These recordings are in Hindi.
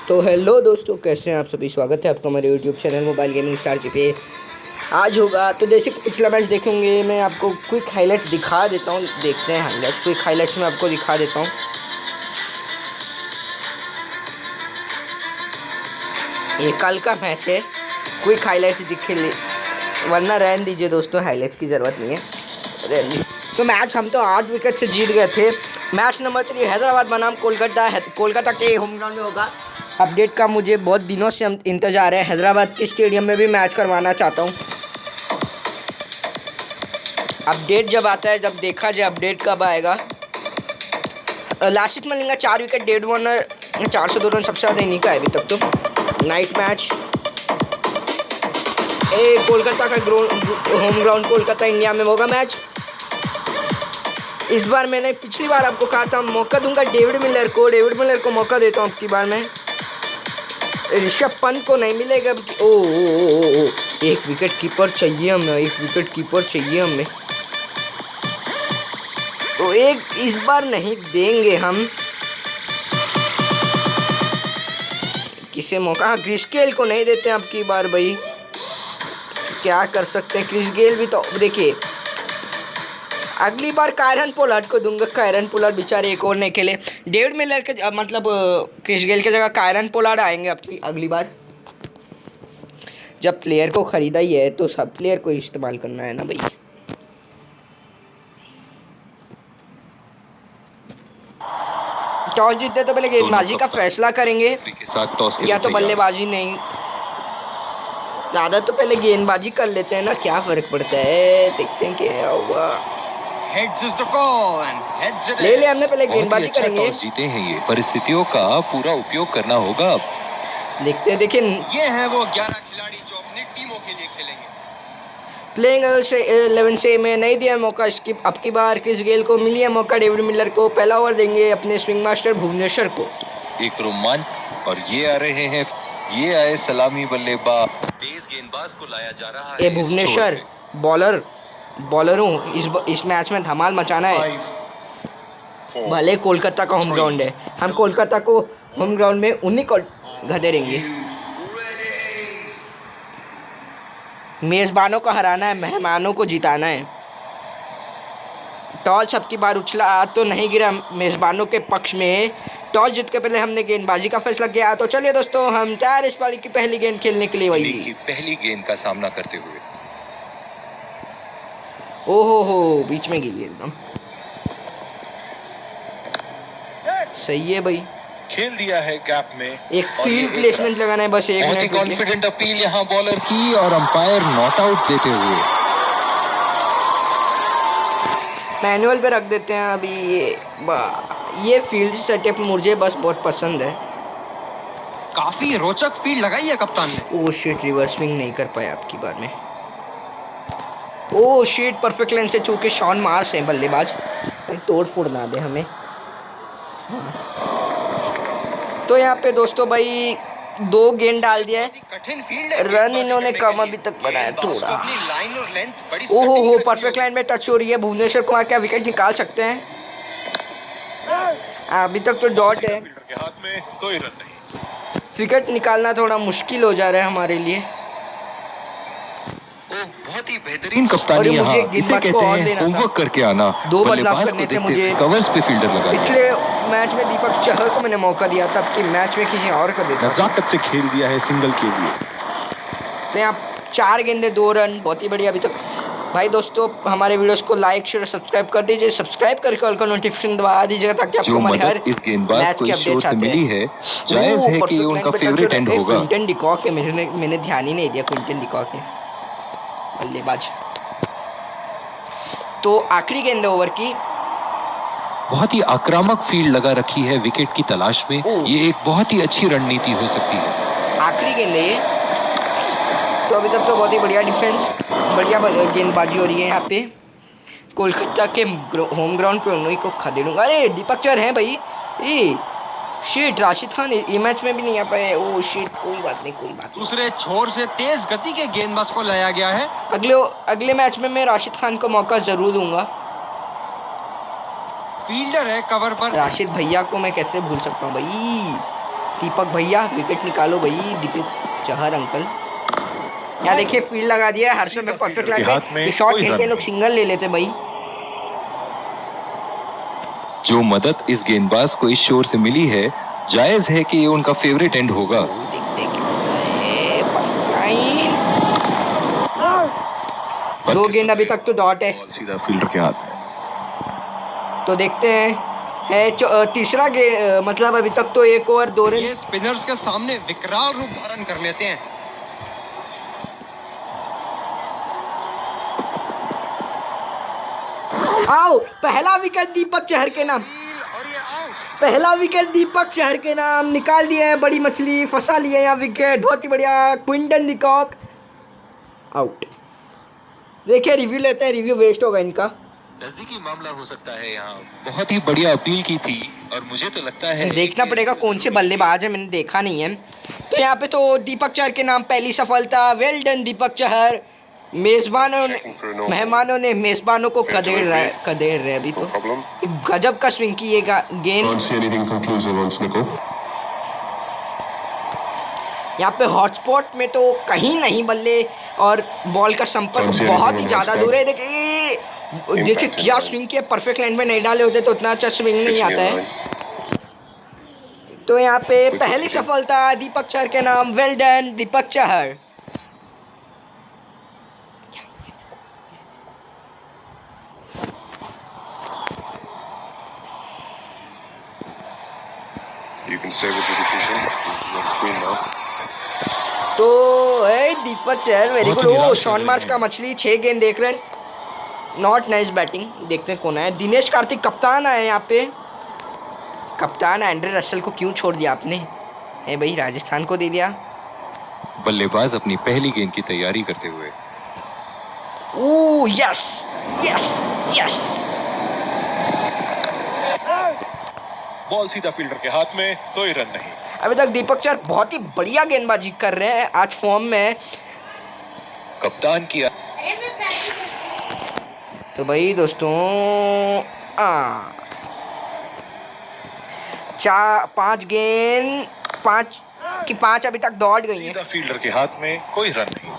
तो हेलो दोस्तों, कैसे हैं आप सभी। स्वागत है आपका हमारे YouTube channel mobile gaming star जी पे। आज होगा तो जैसे कि पिछला मैच देखेंगे, मैं आपको क्विक हाईलाइट्स दिखा देता हूँ। देखते हैं हाईलाइट्स, क्विक हाईलाइट्स में आपको दिखा देता हूँ। ये कल का मैच है, क्विक हाईलाइट्स दिखे वरना रहने दीजिए दोस्तों, हाईलाइट्स की ज़रूरत नहीं है, रहने दीजिए। तो मैच हम तो 8 विकेट से जीत गए थे। मैच नंबर 3 हैदराबाद बनाम कोलकाता है, कोलकाता के होम ग्राउंड में होगा। अपडेट का मुझे बहुत दिनों से हम इंतजार है। हैदराबाद के स्टेडियम में भी मैच करवाना चाहता हूँ। अपडेट जब आता है, जब देखा जाए अपडेट कब आएगा। Lasith Malinga 4 wicket, David Warner 402 run, सबसे ज़्यादा इन्हीं का है अभी तक। तो नाइट मैच कोलकाता का होम ग्राउंड कोलकाता इंडिया में होगा मैच। इस बार मैंने पिछली बार आपको कहा था मौका दूंगा डेविड मिलर को मौका देता हूँ। अब की बार मैं ऋषभ पंत को नहीं मिलेगा। ओ, एक विकेट कीपर चाहिए हमें, तो एक इस बार नहीं देंगे हम किसे मौका। क्रिस गेल को नहीं देते हैं अब की बार भाई, क्या कर सकते हैं। क्रिस गेल भी तो देखिए, अगली बार कायरन पोलार्ड को दूंगा। कायरन पोलार्ड बेचारे एक और नहीं खेले। डेविड मिलर के मतलब क्रिस गेल की जगह कायरन पोलार्ड आएंगे अगली बार। जब प्लेयर को खरीदा ही है तो सब प्लेयर को इस्तेमाल करना है ना भाई। टॉस जीतते तो पहले गेंदबाजी का फैसला करेंगे या तो बल्लेबाजी। नहीं, ज़्यादा तो पहले गेंदबाजी कर लेते हैं ना, क्या फ़र्क पड़ता है। देखते हैं क्या हुआ। ले ले, हमने पहले गेंदबाजी करेंगे। टॉस जीते हैं ये, परिस्थितियों का पूरा उपयोग करना होगा। अब देखते हैं। देखिए, ये है वो 11 खिलाड़ी जो अपनी टीमों के लिए खेलेंगे। प्लेइंग 11 से मैं नहीं दिया मौका। इसकी अब की बार क्रिस गेल को मिली है मौका। डेविड मिलर को पहला ओवर देंगे अपने स्विंग मास्टर भुवनेश्वर को। एक रोमांच, और ये आ रहे हैं, ये आए सलामी बल्लेबाज। तेज गेंदबाज को लाया जा रहा है। ये भुवनेश्वर बॉलर हूँ। इस मैच में धमाल मचाना है। भले कोलकाता का होम ग्राउंड है, हम कोलकाता को होम ग्राउंड में उन्हीं को घदेरेंगे। मेज़बानों को हराना है, मेहमानों को जिताना है। टॉस अब की बार उछला तो नहीं गिरा मेज़बानों के पक्ष में। टॉस जीत के पहले हमने गेंदबाजी का फैसला किया। तो चलिए दोस्तों, हम तैयार इस पारी की पहली गेंद खेलने के लिए। वही पहली गेंद का सामना करते हुए, ओहो बीच में गई एकदम। सही है भाई, खेल दिया है गैप में। एक फील्ड प्लेसमेंट लगाना है बस। एक मिनट कॉन्फिडेंट अपील यहाँ बॉलर की, और अंपायर नॉट आउट देते हुए मैनुअल पे रख देते हैं अभी। ये फील्ड सेटअप मुझे बस बहुत पसंद है। काफी रोचक फील्ड लगाई है कप्तान ने। ओह शिट, रिवर्स स्विंग नहीं कर पाया आपकी बार में। ओह शिट, परफेक्ट लाइन से चूके शॉन मार्स है बल्लेबाज, तोड़ फोड़ ना दे हमें। तो यहाँ पे दोस्तों भाई 2 गेंद डाल दिया है। कठिन फील्ड है, रन इन्होंने कम अभी तक बनाया थोड़ा। ओहो, परफेक्ट लाइन में टच हो रही है। भुवनेश्वर कुमार क्या विकेट निकाल सकते हैं? अभी तक तो डॉट है, विकेट निकालना थोड़ा मुश्किल हो जा रहा है हमारे लिए। बहुत ही बेहतरीन कप्तानी यहाँ, इसे कहते हैं होमवर्क करके आना। 2 बदलाव करने थे मुझे। कवर्स पे फील्डर लगा। पिछले मैच में दीपक चहर को मैंने मौका दिया था, अब की मैच में किसी और को देता। नजाकत से खेल दिया है सिंगल के लिए। तो यहाँ 4 गेंदे 2 रन, बहुत ही बढ़िया अभी तक। भाई दोस्तों, हमारे वीडियोस को लाइक शेयर सब्सक्राइब कर दीजिए। सब्सक्राइब करके ऑल का नोटिफिकेशन दबा दीजिएगा ताकि आपको हमारे हर इस गेंदबाज को इस शो से मिली है, जायज है कि ये उनका फेवरेट एंड होगा। क्विंटन डिकॉक है, मैंने ध्यान ही नहीं दिया। क्विंटन डिकॉक है बल्लेबाज। तो आखिरी गेंद ओवर की। बहुत ही आक्रामक फील्ड लगा रखी है विकेट की तलाश में। ये एक बहुत ही अच्छी रणनीति हो सकती है। आखिरी गेंद है ये। तो अभी तक तो बहुत ही बढ़िया डिफेंस, बढ़िया गेंदबाजी हो रही है यहाँ पे। कोलकाता के होम ग्राउंड पे उन्हीं को खदेड़ूंगा। अरे दीपक चहर हैं भाई। ये शिट, राशिद खान ये मैच में भी नहीं आ पाए। ओ शिट, कोई बात नहीं। दूसरे छोर से तेज गति के गेंदबाज को लाया गया है। अगले मैच में मैं राशिद खान को मौका जरूर दूंगा। फील्डर है कवर पर। राशिद भैया को मैं कैसे भूल सकता हूँ भाई। दीपक भैया विकेट निकालो भाई, दीपक चहर अंकल। यहाँ देखिए फील्ड लगा दिया है हर्षद में परफेक्ट लाइन पे, शॉट खेलते लोग सिंगल ले लेते भाई। जो मदद इस गेंदबाज को इस शोर से मिली है, जायज है कि ये उनका फेवरेट एंड होगा। देखते हैं क्या होता है, परफेक्ट लाइन। दो गेंद अभी तक तो डॉट है, सीधा फील्डर के हाथ में। तो देखते हैं है तीसरा गेंद, मतलब अभी तक तो 1 ओवर 2 रन। ये स्पिनर्स के सामने विकराल रूप धारण कर लेते हैं। आओ, पहला विकेट दीपक चहर के नाम, और ये आउट। पहला विकेट दीपक चहर के नाम, निकाल दिया है बड़ी मछली, फंसा लिया यहाँ विकेट, बहुत ही बढ़िया। Quinton de Kock out. देखिए रिव्यू लेते हैं, रिव्यू वेस्ट होगा इनका। नजदीकी मामला हो सकता है यहाँ। बहुत ही बढ़िया अपील की थी और मुझे तो लगता है देखना पड़ेगा कौन से बल्लेबाज है, मैंने देखा नहीं है। तो यहाँ पे तो दीपक चहर के नाम पहली सफलता, वेल डन दीपक चहर। मेहमानों ने मेजबानों को कदेड़ रहे अभी तो। गजब का स्विंग की ये गेंद। यहाँ पे हॉटस्पॉट में तो कहीं नहीं बल्ले और बॉल का संपर्क बहुत ही ज़्यादा दूर है। देखिए क्या स्विंग किया, परफेक्ट लाइन में नहीं डाले होते तो उतना अच्छा स्विंग नहीं आता है। तो यहाँ पे पहली सफलता दीपक चहर के नाम, well done Deepak Chahar. You can stay with the decision. It's on screen now. तो दीपक चहर वेरी गुड। ओ शॉन मार्च का मछली 6 गेंद देख रहे हैं, नॉट नाइस बैटिंग। देखते हैं कौन है, दिनेश कार्तिक कप्तान आए यहाँ पे। कप्तान एंड्रे रसेल को क्यों छोड़ दिया आपने? है भाई, राजस्थान को दे दिया। बल्लेबाज अपनी पहली गेंद की तैयारी करते हुए। Oh yes yes yes. Ball सीधा फील्डर के हाथ में, कोई रन नहीं। अभी तक दीपक चहर बहुत ही बढ़िया गेंदबाजी कर रहे हैं, आज फॉर्म में। कप्तान की तो भाई दोस्तों 5 गेंद 5 की 5 अभी तक दौड़ गई हैं। सीधा फील्डर के हाथ में, कोई रन नहीं।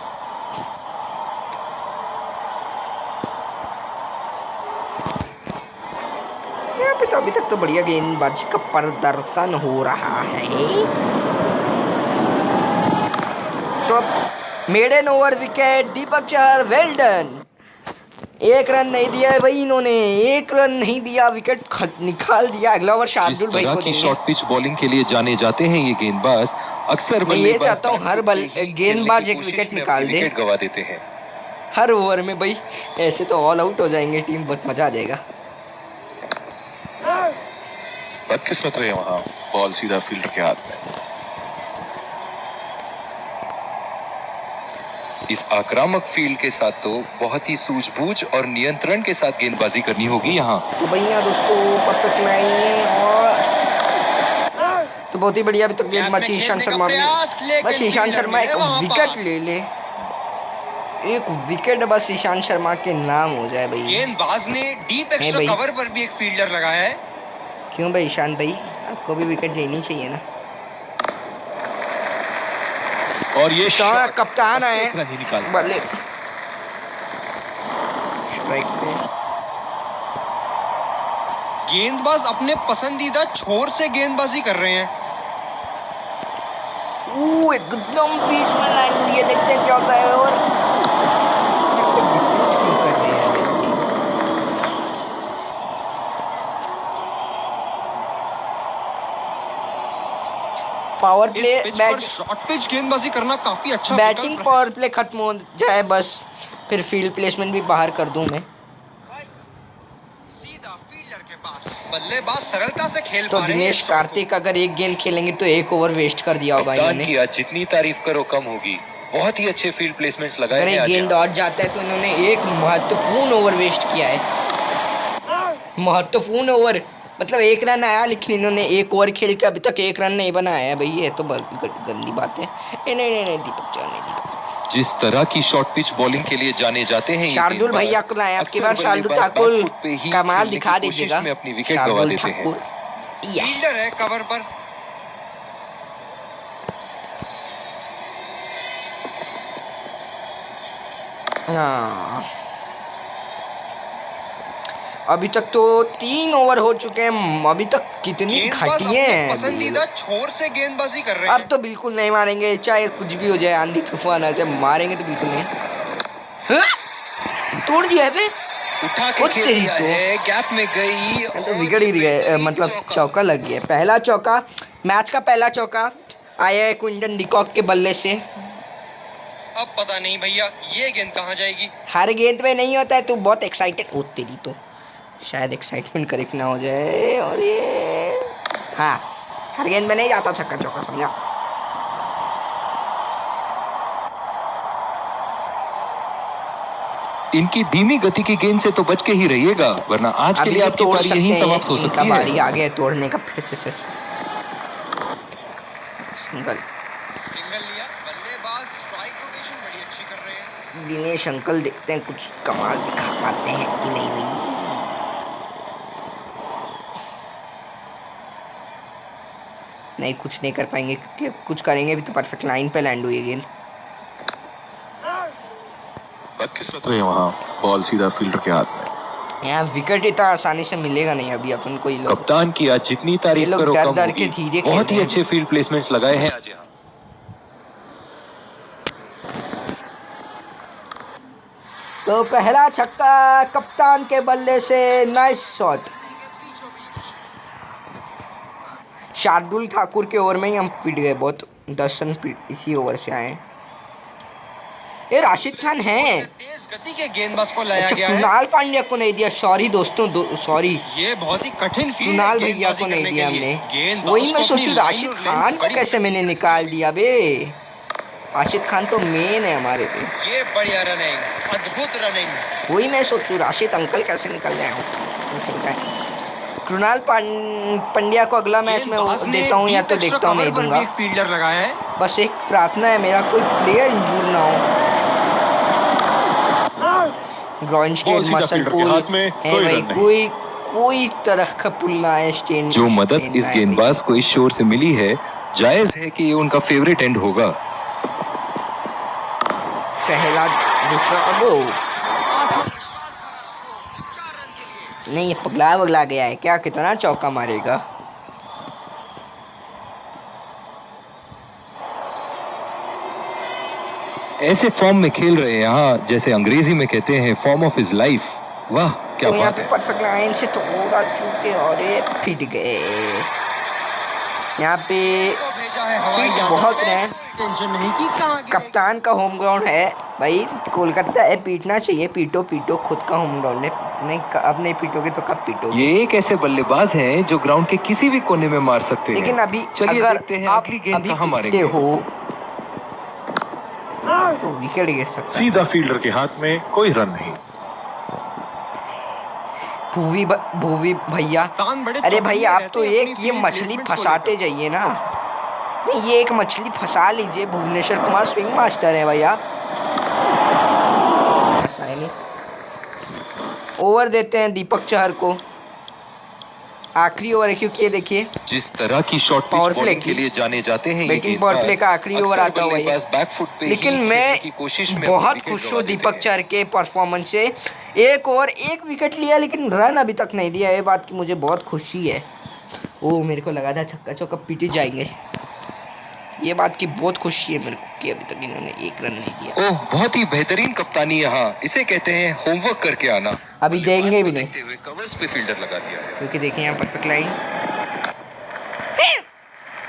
यहाँ पे तो अभी तक तो बढ़िया गेंदबाजी का प्रदर्शन हो रहा है। तो अब maiden over wicket Deepak Chahar, well done. 1 run नहीं दिया है भाई इन्होंने, 1 रन नहीं दिया, विकेट निकाल दिया। अगला ओवर शार्दुल भाई को देंगे। शॉर्ट पिच बॉलिंग के लिए जाने जाते हैं ये गेंदबाज, अक्सर मैं ये चाहता हूँ हर गेंदबाज एक विकेट निकाल दे, विकेट गवा देते हैं हर ओवर में भाई। ऐसे तो ऑल आउट हो जाएंगे टीम, बहुत मजा आ जाएगा। बदकिस्मत रहे वहां, बॉल सीधा फील्डर के हाथ में। इस आक्रामक फील्ड के साथ तो बहुत ही सूझबूझ और नियंत्रण के साथ गेंदबाजी करनी होगी यहाँ। तो भैया दोस्तों परफेक्ट लाइन, और तो बहुत ही बढ़िया अभी तक गेंदबाजी ईशांत शर्मा में। बस ईशांत शर्मा एक विकेट ले ले, एक विकेट बस ईशांत शर्मा के नाम हो जाए भाई। गेंदबाज ने डीप एक्स्ट्रा कवर पर भी एक फील्डर लगाया है। क्यों भाई ईशांत भाई, आपको भी विकेट लेनी चाहिए ना। और ये तो कप्तान आए बल्ले स्ट्राइक पे। गेंदबाज अपने पसंदीदा छोर से गेंदबाजी कर रहे हैं। एकदम बीच में लैंड हुई है, देखते हैं क्या होता है। और डिफेंस क्यों कर रहे हैं भाई? पावर प्ले शॉर्ट पिच गेंदबाजी करना काफी अच्छा। बैटिंग पावर प्ले खत्म हो जाए बस, फिर फील्ड प्लेसमेंट भी बाहर कर दूं मैं। सीधा फील्डर के पास, बल्लेबाज सरलता से खेल तो दिनेश कार्तिक अगर एक गेंद खेलेंगे तो 1 ओवर वेस्ट कर दिया होगा इन्होंने। जितनी तारीफ करो कम होगी, बहुत ही अच्छे फील्ड प्लेसमेंट्स लगाए। अगर एक गेंद और जाता है तो इन्होंने एक महत्वपूर्ण ओवर वेस्ट किया है। महत्वपूर्ण ओवर मतलब 1 रन आया, लेकिन इन्होंने 1 ओवर खेल के अभी तक 1 रन नहीं बनाया है भाई। ये तो गंदी बात है। नहीं दीपक चहर नहीं। जिस तरह की शॉर्ट पिच बॉलिंग के लिए जाने जाते हैं शार्दुल भैया को लाए, आपकी बार शार्दुल ठाकुर कमाल दिखा दीजिएगा। अपनी विकेट गवा देते हैं। फील्डर है कवर पर। हाँ, अभी तक तो 3 ओवर हो चुके हैं। अभी तक कितनी गेंदबाज घटिया अपने हैं पसंदीदा छोर से गेंदबाजी कर रहे अब हैं। तो बिल्कुल नहीं मारेंगे, चाहे कुछ भी हो जाए, आंधी तूफान आ जाए, मारेंगे तो बिल्कुल नहीं। हाँ? तोड़ दिया है बे। उठा ओ के खेल तेरी दिया तो। है, गैप में गई तो और विकेट गिर गए, बेहतरीन मतलब चौका। चौका लग गया। पहला चौका, मैच का पहला चौका आया है क्विंटन डिकॉक के बल्ले से। अब पता नहीं भैया ये गेंद कहाँ जाएगी। हर गेंद में नहीं होता है, तू बहुत एक्साइटेड हो तेरी तो, शायद एक्साइटमेंट करेक्ट ना हो जाए। और ये हाँ, हर गेंद में नहीं जाता छक्का चौका, समझा। इनकी धीमी गति की गेंद से तो बच के ही रहिएगा, वरना आज के अभी लिए भी आपकी तोड़ पारी सकते यहीं हैं, समाप्त हो इनका सकती बारी है। आ गया तोड़ने का फिर से सिंगल। सिंगल लिया, बल्लेबाज स्ट्राइक रोटेशन बड़ी अच्छी कर रहे हैं। दिनेश अंकल देखते हैं कुछ कमाल दिखा पाते हैं कि नहीं भाई। नहीं, कुछ नहीं कर पाएंगे, क्योंकि कुछ करेंगे भी तो परफेक्ट लाइन पे लैंड हुई गेंद। बदकिस्मत रहे वहाँ, बॉल सीधा फील्डर के हाथ में। यहाँ विकेट इतना आसानी से मिलेगा नहीं अभी अपन को। ये लोग कप्तान की आज जितनी ये तारीफ लोग करो डर कम डर के होगी। धीरे खेल बहुत रहे ही हैं। अच्छे फील्ड प्लेसमेंट्स लगाए हैं आज यहाँ। तो पहला छक्का कप्तान के बल्ले से, नाइस शॉट। शार्दुल ठाकुर के ओवर में ही हम पिट गए बहुत, 10 रन इसी ओवर से आए। ये राशिद खान है। तेज गति के गेंदबाज को लाया अच्छा, गया है। कुणाल पांड्या को नहीं दिया, सॉरी दोस्तों, सॉरी। ये बहुत ही कठिन फील्ड कुणाल है भैया को गेंदबाजी नहीं करने दिया के लिए। हमने। गेंदबाज वही मैं को अपनी सोचूं, लाइन राशिद और लेंथ खान को बड़ी कैसे मैंने निकाल दिया बे। राशिद खान तो मेन है हमारे पे। ये बढ़िया रनिंग, अद्भुत रनिंग। वही मैं सोचूं, राशिद अंकल कैसे निकल रहे हैं। ये सही है। कुणाल पंड्या को अगला मैच में गेंदबाज ने देता हूँ या डीप तो एक्स्ट्रा देखता हूँ, नहीं कवर पर दूंगा। भी एक फील्डर लगाया है। बस एक प्रार्थना है मेरा, कोई प्लेयर इंजूर ना हो। ग्रॉइंस्टेड मसल पुल है भाई, कोई तरह का पुल ना है। स्टेन जो मदद स्टेन इस ना है गेंदबाज को इस शोर से मिली है, जायज है कि ये उनका फेवरेट एंड होगा। पहला दूसरा अबो नहीं, ये पगला गया है क्या, कितना चौका मारेगा। ऐसे फॉर्म में खेल रहे हैं यहाँ, जैसे अंग्रेजी में कहते हैं फॉर्म ऑफ हिज लाइफ। वाह क्या तो यहाँ बात पे है। परफेक्ट लाइन से थोड़ा चूके और ये फिट गए। यहाँ पे तो भेजा है हवाई पीट यादव बहुत पे, रहे। टेंशन नहीं कि कहाँ गिरेगी। कप्तान का होम ग्राउंड है भाई, कोलकाता है, पीटना चाहिए। पीटो पीटो, खुद का होम ग्राउंड है। नहीं, अब नहीं पीटोगे तो कब पीटोगे। ये एक ऐसे बल्लेबाज हैं जो ग्राउंड के किसी भी कोने में मार सकते हैं। लेकिन अभी चलिए अगर देखते हैं आप अगली गेंद अभी कहाँ पीटते मारेंगे। हो तो विकेट गिर सकता है। सीधा फील्डर के हाथ में, कोई रन नहीं। भूवी भैया, तान बड़े अरे भाई चौकन्ने आप रहते तो हैं एक अपनी ये फील्ड मछली प्लेसमेंट्स को फंसाते लेकर। जाइए ना। नहीं, ये एक मछली फंसा लीजिए। भुवनेश्वर कुमार स्विंग मास्टर है भैया। ऐसा है नहीं। ओवर देते हैं दीपक चहर को, आखिरी ओवर है, क्योंकि ये देखिए जिस तरह की shot pitch power play bowling की के लिए जाने जाते हैं ये बैटिंग गेंदबाज, पावर प्ले का आखिरी ओवर अक्सर आता हुआ बल्लेबाज है। बैक फुट पे लेकिन ही मैं खेलने की कोशिश में बहुत विकेट खुश गंवा हूँ देते दीपक हैं। चहर के परफॉर्मेंस से। एक ओवर एक विकेट लिया, लेकिन रन अभी तक नहीं दिया। ये बात की मुझे बहुत खुशी है। ओ, मेरे को लगा था छक्का चौका पीटे जाएंगे। ये बात की बहुत खुशी है मेरे को कि अभी तक इन्होंने एक रन नहीं दिया। ओह, बहुत ही बेहतरीन कप्तानी यहाँ, इसे कहते हैं होमवर्क करके आना। अभी देंगे भी नहीं, देखते हुए कवर्स पे फील्डर लगा दिया है। क्योंकि देखिए यहाँ परफेक्ट लाइन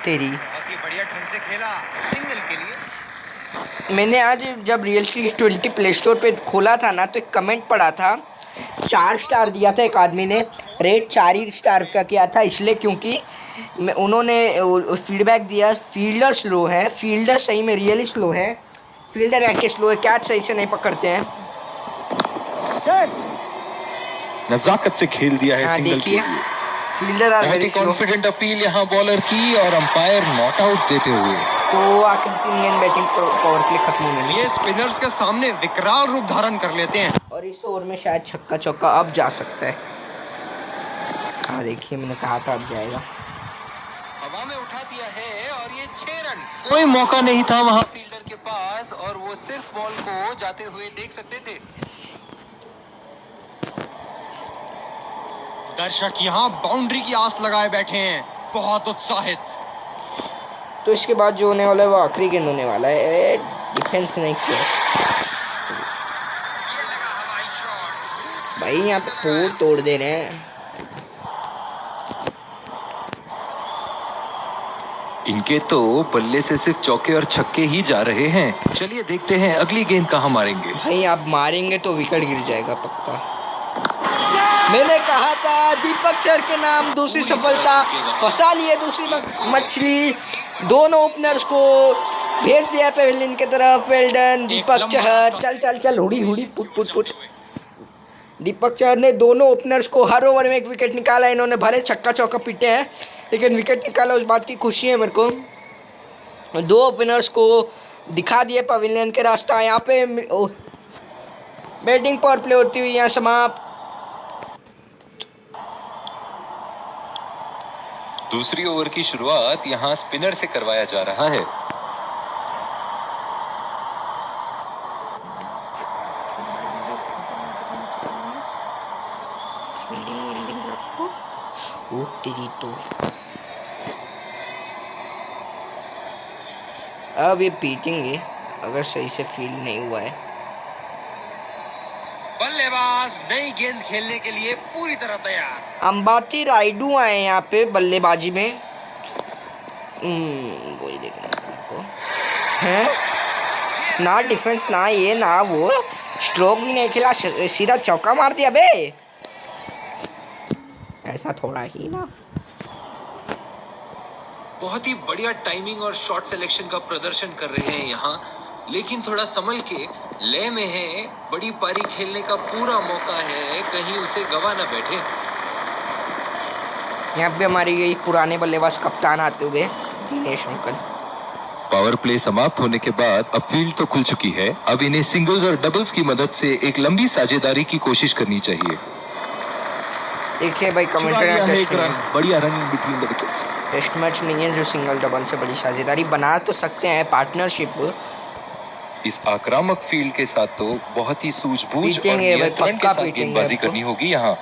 तेरी। बहुत ही बढ़िया ढंग से खेला सिंगल के लिए। मैंने आज जब रियल स्ट्रीट 20 प्ले स्टोर पे खोला था ना, तो एक कमेंट पढ़ा था, 4 स्टार दिया था एक आदमी ने। रेट 4 ही स्टार का किया था, इसलिए क्योंकि उन्होंने फीडबैक दिया फील्डर स्लो है। फील्डर सही में रियली स्लो है। फील्डर ऐसे स्लो है, कैच सही से नहीं पकड़ते हैं। नजाकत से खेल दिया है हाँ सिंगल के देखिए, लिए। फील्डर आर बहुत ही वेरी स्लो। कॉन्फिडेंट अपील यहाँ बॉलर की और अंपायर नॉट आउट देते हुए। तो आखिरी 3 गेंद बैटिंग पावर प्ले खत्म होने में, ये स्पिनर्स के सामने विकराल रूप धारण कर लेते हैं। और इस ओवर में शायद छक्का चौका अब जा सकता है। हाँ देखिए, मैंने कहा था अब जाएगा। हवा में उठा दिया है और ये 6 रन। कोई मौका नहीं था वहाँ फील्डर के पास। पास और वो सिर्फ बॉल को जाते हुए देख सकते थे। दर्शक यहाँ बाउंड्री की आस लगाए बैठे हैं, बहुत उत्साहित। तो इसके बाद जो होने वाला है वो आखिरी गेंद होने वाला है। डिफेंस नहीं किया ये लगा हवाई शॉट, भाई, यहाँ पे पोल तोड़ दे रहे हैं। इनके तो बल्ले से सिर्फ चौके और छक्के ही जा रहे हैं। चलिए देखते हैं अगली गेंद कहाँ मारेंगे। भाई आप मारेंगे तो विकेट गिर जाएगा पक्का। मैंने कहा था दीपक चहर के नाम दूसरी सफलता, फंसा लिए दूसरी मछली। दोनों ओपनर्स को भेज दिया पेविलियन की तरफ। Well done Deepak Chahar. चल चल चल, हुड़ी हुड़ी put put put. Deepak Chahar ने दोनों ओपनर्स को हर ओवर में एक विकेट निकाला। इन्होंने भले छक्का चौका पीटे हैं लेकिन विकेट निकाला, उस बात की खुशी है मेरे को। दो ओपनर्स को दिखा दिए पवेलियन के रास्ता। यहाँ पे बैटिंग पावर प्ले होती हुई यहाँ समाप्त। दूसरी ओवर की शुरुआत यहाँ स्पिनर से करवाया जा रहा है। ओ तेरी तो अब ये पीटेंगे अगर सही से फील नहीं हुआ है। बल्लेबाज नई गेंद खेलने के लिए पूरी तरह तैयार। अंबाती रायडू आए यहाँ पे बल्लेबाजी में। वही देखना को हैं ना, डिफेंस ना ये ना वो, स्ट्रोक भी नहीं खेला, सीधा चौका मार दिया बे। ऐसा थोड़ा ही ना। बहुत ही बढ़िया टाइमिंग और शॉट सिलेक्शन का प्रदर्शन कर रहे हैं यहाँ, लेकिन थोड़ा संभल के लय में है। बड़ी पारी खेलने का पूरा मौका है, कहीं उसे गवा ना बैठे। यहाँ पे हमारी यही पुराने बल्लेबाज कप्तान आते हुए दिनेश अंकल। पावर प्ले समाप्त होने के बाद अब फील्ड तो खुल चुकी है। अब इन्हें सिंगल्स और डबल्स की मदद से एक लंबी साझेदारी की कोशिश करनी चाहिए। देखिए भाई, कमेंटेटर बढ़िया running between the wickets. Test match नहीं है जो सिंगल डबल से बड़ी साझेदारी बना तो सकते हैं, पार्टनरशिप। इस आक्रामक फील्ड के साथ तो बहुत ही सूझबूझ और पीटेंगे भाई, नियंत्रण के पक्का साथ पीटेंगे गेंदबाजी आपको। करनी होगी यहाँ।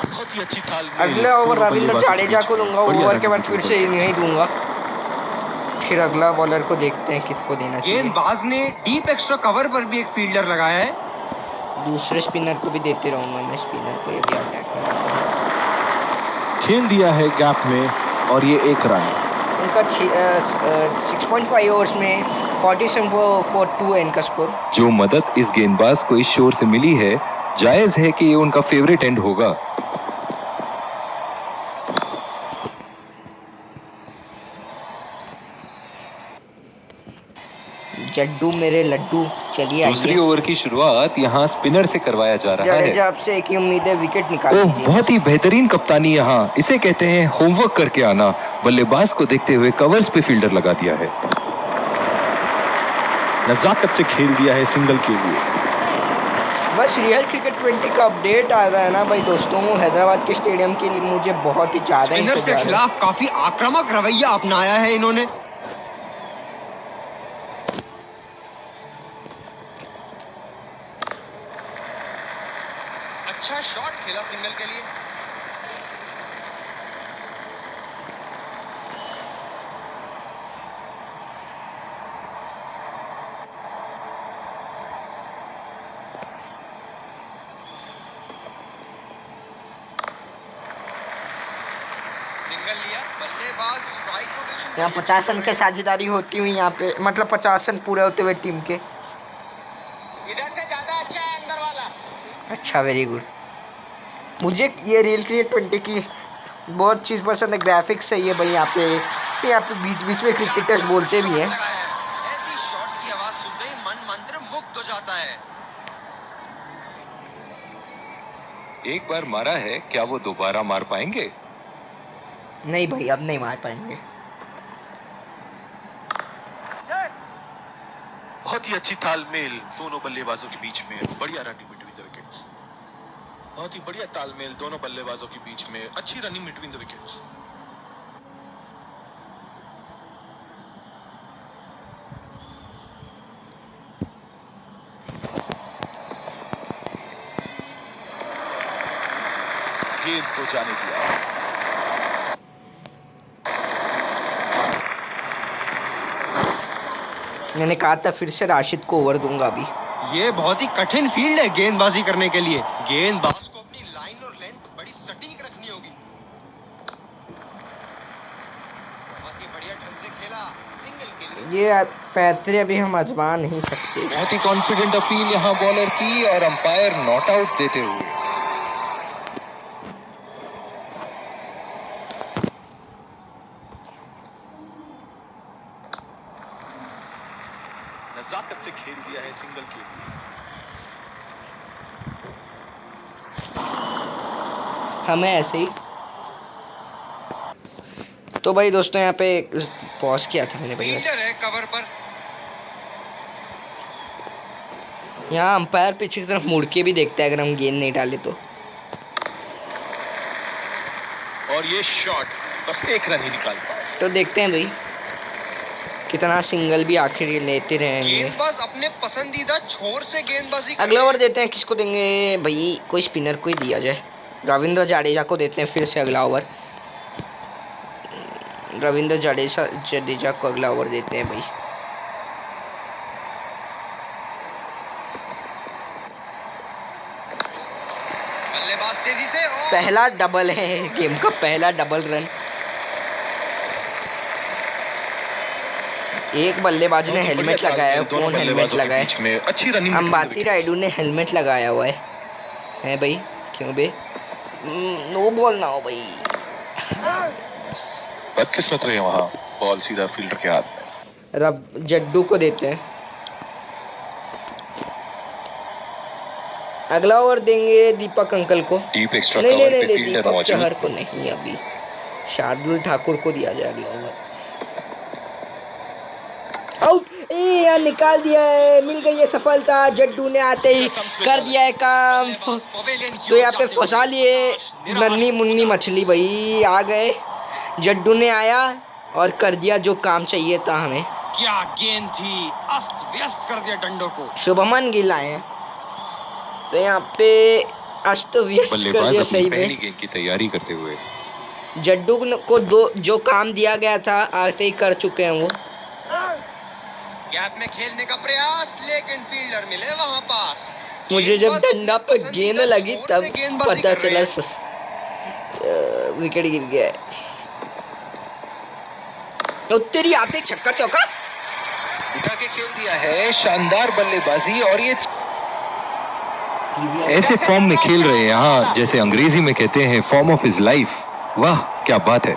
बहुत ही अच्छी तालमेल। अगले ओवर रविंद्र जाडेजा को दूंगा, ओवर के बाद फिर से यही दूंगा। फिर अगला बॉलर को देखते हैं किसको देना चाहिए। गेंदबाज ने डीप एक्स्ट्रा कवर पर भी एक फील्डर लगाया है। दूसरे स्पिनर को भी देते रहूंगा मैं, स्पिनर को ये भी अटैक कराता हूं। खेल दिया है गैप में और ये एक रन। इनका 6.5 ओवर्स में 47 for 2 है इनका स्कोर। जो मदद इस गेंदबाज को इस शोर से मिली है, जायज है कि ये उनका फेवरेट एंड होगा। जड्डू मेरे लड्डू। चलिए दूसरी आइए। ओवर की शुरुआत यहाँ स्पिनर से करवाया जा रहा है। जडेजा आपसे एक ही उम्मीद है, विकेट निकाल ओह, दीजिए। बहुत ही बेहतरीन कप्तानी यहाँ। इसे कहते हैं होमवर्क करके आना। बल्लेबाज को देखते हुए कवर्स पे फील्डर लगा दिया है। नजाकत से खेल दिया है सिंगल के लिए। बस रियल क्रिकेट 20 का अपडेट आ रहा है ना भाई दोस्तों। हैदराबाद के स्टेडियम के लिए मुझे बहुत ही ज़्यादा स्पिनर्स के इंतजार है। खिलाफ काफी आक्रामक रवैया अपनाया है इन्होंने। अच्छा शॉट खेला सिंगल के लिए। सिंगल लिया, बल्लेबाज स्ट्राइक रोटेशन। यहाँ 50 रन की साझेदारी होती हुई यहाँ पे, मतलब 50 रन पूरे होते हुए टीम के। इधर से ज्यादा अच्छा है अंदर वाला। अच्छा, वेरी गुड। मुझे ये रियल क्रिकेट 20 की बहुत चीज़ पसंद है, ग्राफिक्स सही है भाई। यहाँ पे बीच बीच में क्रिकेटर्स बोलते भी हैं। ऐसी शॉट की आवाज सुनते ही मन मंत्र मुग्ध हो जाता है। एक बार मारा है, क्या वो दोबारा मार पाएंगे? नहीं भाई, अब नहीं मार पाएंगे। बहुत ही अच्छी तालमेल दोनों बल्लेबाजों के बीच में। बढ़िया रनिंग बिटवीन द विकेट्स। बहुत ही बढ़िया तालमेल दोनों बल्लेबाजों के बीच में। अच्छी रनिंग बिटवीन द विकेट्स। गेंद को जाने दिया। मैंने कहा था फिर से राशिद को ओवर दूंगा अभी। ये बहुत ही कठिन फील्ड है गेंदबाजी करने के लिए। गेंदबाज को अपनी लाइन और लेंथ बड़ी सटीक रखनी होगी। बहुत ही बढ़िया ढंग से खेला, सिंगल के लिए। ये पैतरे अभी हम आजमा नहीं सकते। बहुत ही कॉन्फिडेंट अपील यहाँ बॉलर की और अंपायर नॉट आउट देते हुए। नजाकत से खेल दिया है सिंगल के लिए। हमें ऐसे ही तो भाई दोस्तों यहाँ पे पॉज किया था मैंने भाई बस। फील्डर है कवर पर। यहाँ अंपायर पीछे की तरफ मुड़ के भी देखता है अगर हम गेंद नहीं डाले तो। और ये शॉट बस एक रन ही निकाल पाया। तो देखते हैं भाई कितना सिंगल भी आखिर ये लेते रहेंगे। गेंदबाज अपने पसंदीदा छोर से गेंदबाजी अगला ओवर देते हैं, किसको देंगे भाई? कोई स्पिनर को ही दिया जाए। रविंद्र जाडेजा को देते हैं फिर से अगला ओवर। रविंद्र जडेजा को अगला ओवर देते हैं भाई। बल्लेबाज तेजी से और पहला डबल है गेम का, पहला डबल रन। एक बल्लेबाज ने हेलमेट लगाया है। कौन हेलमेट लगाया है? अच्छी रनिंग। अंबाती रायडू ने हेलमेट लगाया हुआ है भाई। क्यों बे? नो बॉल ना हो भाई। बदकिस्मत रहे वहां, बॉल सीधा फील्डर के हाथ में। रब जड्डू को देते हैं। अगला ओवर देंगे दीपक अंकल को। डीप एक्स्ट्रा नहीं कवर नहीं पे नहीं, फील्डर दीपक मौजूद। चहर को नहीं, अभी शार्दुल ठाकुर को दिया जाए अगला ओवर। आउट! यार निकाल दिया है, मिल गई है सफलता। जड्डू ने आते ही कर दिया है काम। तो यहाँ पे फंसा लिए नन्ही मुन्नी मछली भाई। आ गए, जड्डू ने आया और कर दिया जो काम चाहिए था हमें। क्या गेंद थी, अस्त व्यस्त कर दिया डंडों को। शुभमन गिल आए हैं तो यहाँ पे अस्त व्यस्त कर बल्लेबाज दिया अपनी सही पहली में। गेंद की तैयारी करते हुए। जड्डू को जो काम दिया गया था आते ही कर चुके हैं वो। गैप में खेलने का प्रयास, लेकिन फील्डर मिले वहां पास। मुझे जब डंडा पर गेंद लगी तब गेंदबाजी पता कर रहे चला हैं। विकेट गिर गया है। तो तेरी आते छक्का चौका उठा के खेल दिया है, शानदार बल्लेबाजी। और ये ऐसे फॉर्म में खेल रहे हैं यहाँ, जैसे अंग्रेजी में कहते हैं फॉर्म ऑफ हिज लाइफ। वाह क्या बात है।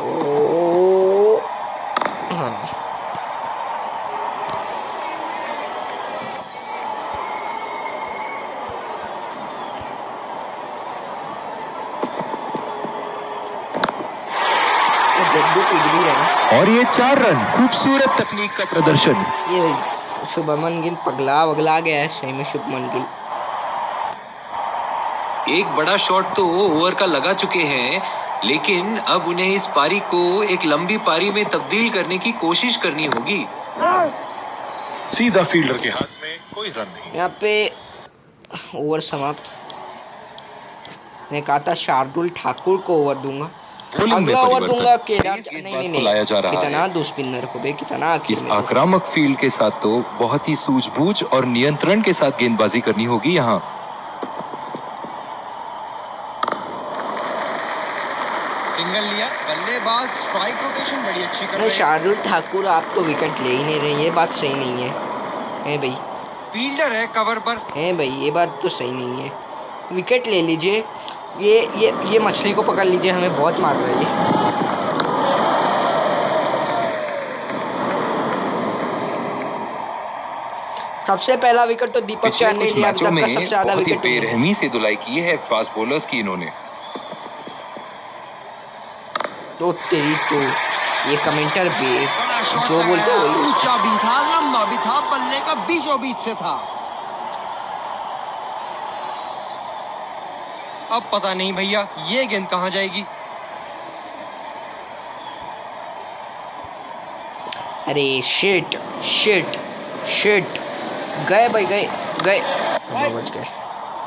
ओ हाँ जड्डू कूद भी रहे हैं। और ये 4 रन, खूबसूरत तकनीक का प्रदर्शन। ये शुभमन गिल पगला वगला गया है सही में। शुभमन गिल एक बड़ा शॉट तो ओवर का लगा चुके हैं, लेकिन अब उन्हें इस पारी को एक लंबी पारी में तब्दील करने की कोशिश करनी होगी। सीधा फील्डर के हाथ में, कोई रन नहीं। यहाँ पे ओवर समाप्त। मैं कहा था शार्दुल ठाकुर को ओवर दूंगा, अगला ओवर दूंगा केदार। नहीं नहीं लाया जा नहीं, रहा कितना है। दो स्पिनर को बे, कितना आखिर इस में। आक्रामक फील्ड के साथ तो बहुत ही सूझबूझ और नियंत्रण के साथ गेंदबाजी करनी होगी यहाँ। सिंगल लिया, बल्लेबाज स्ट्राइक रोटेशन बड़ी अच्छी कर नहीं रहे हैं। शार्दुल ठाकुर आप तो विकेट ले ही नहीं रहे, ये बात सही नहीं है। है भाई, फील्डर है कवर पर। है भाई, ये बात तो सही नहीं है। विकेट ले लीजिए। ये मछली को पकड़ लीजिए, हमें बहुत मार रहा है ये। सबसे पहला विकेट तो दीपक पिछले चहर ने कुछ लिया, अब मैचों तक का में सबसे ज्यादा बहुत ही विकेट। बेरहमी से धुलाई की है फास्ट बॉलर्स की इन्होंने। तो तेरी तो ये कमेंटर भी बड़ा शॉट जो बोलते हो लगाया, वही। ऊंचा भी था, लंबा भी था, बल्ले का बीचों बीच से था। अब पता नहीं भैया ये गेंद कहां जाएगी। अरे शिट शिट शिट, गए भाई, गए गए, बच गए।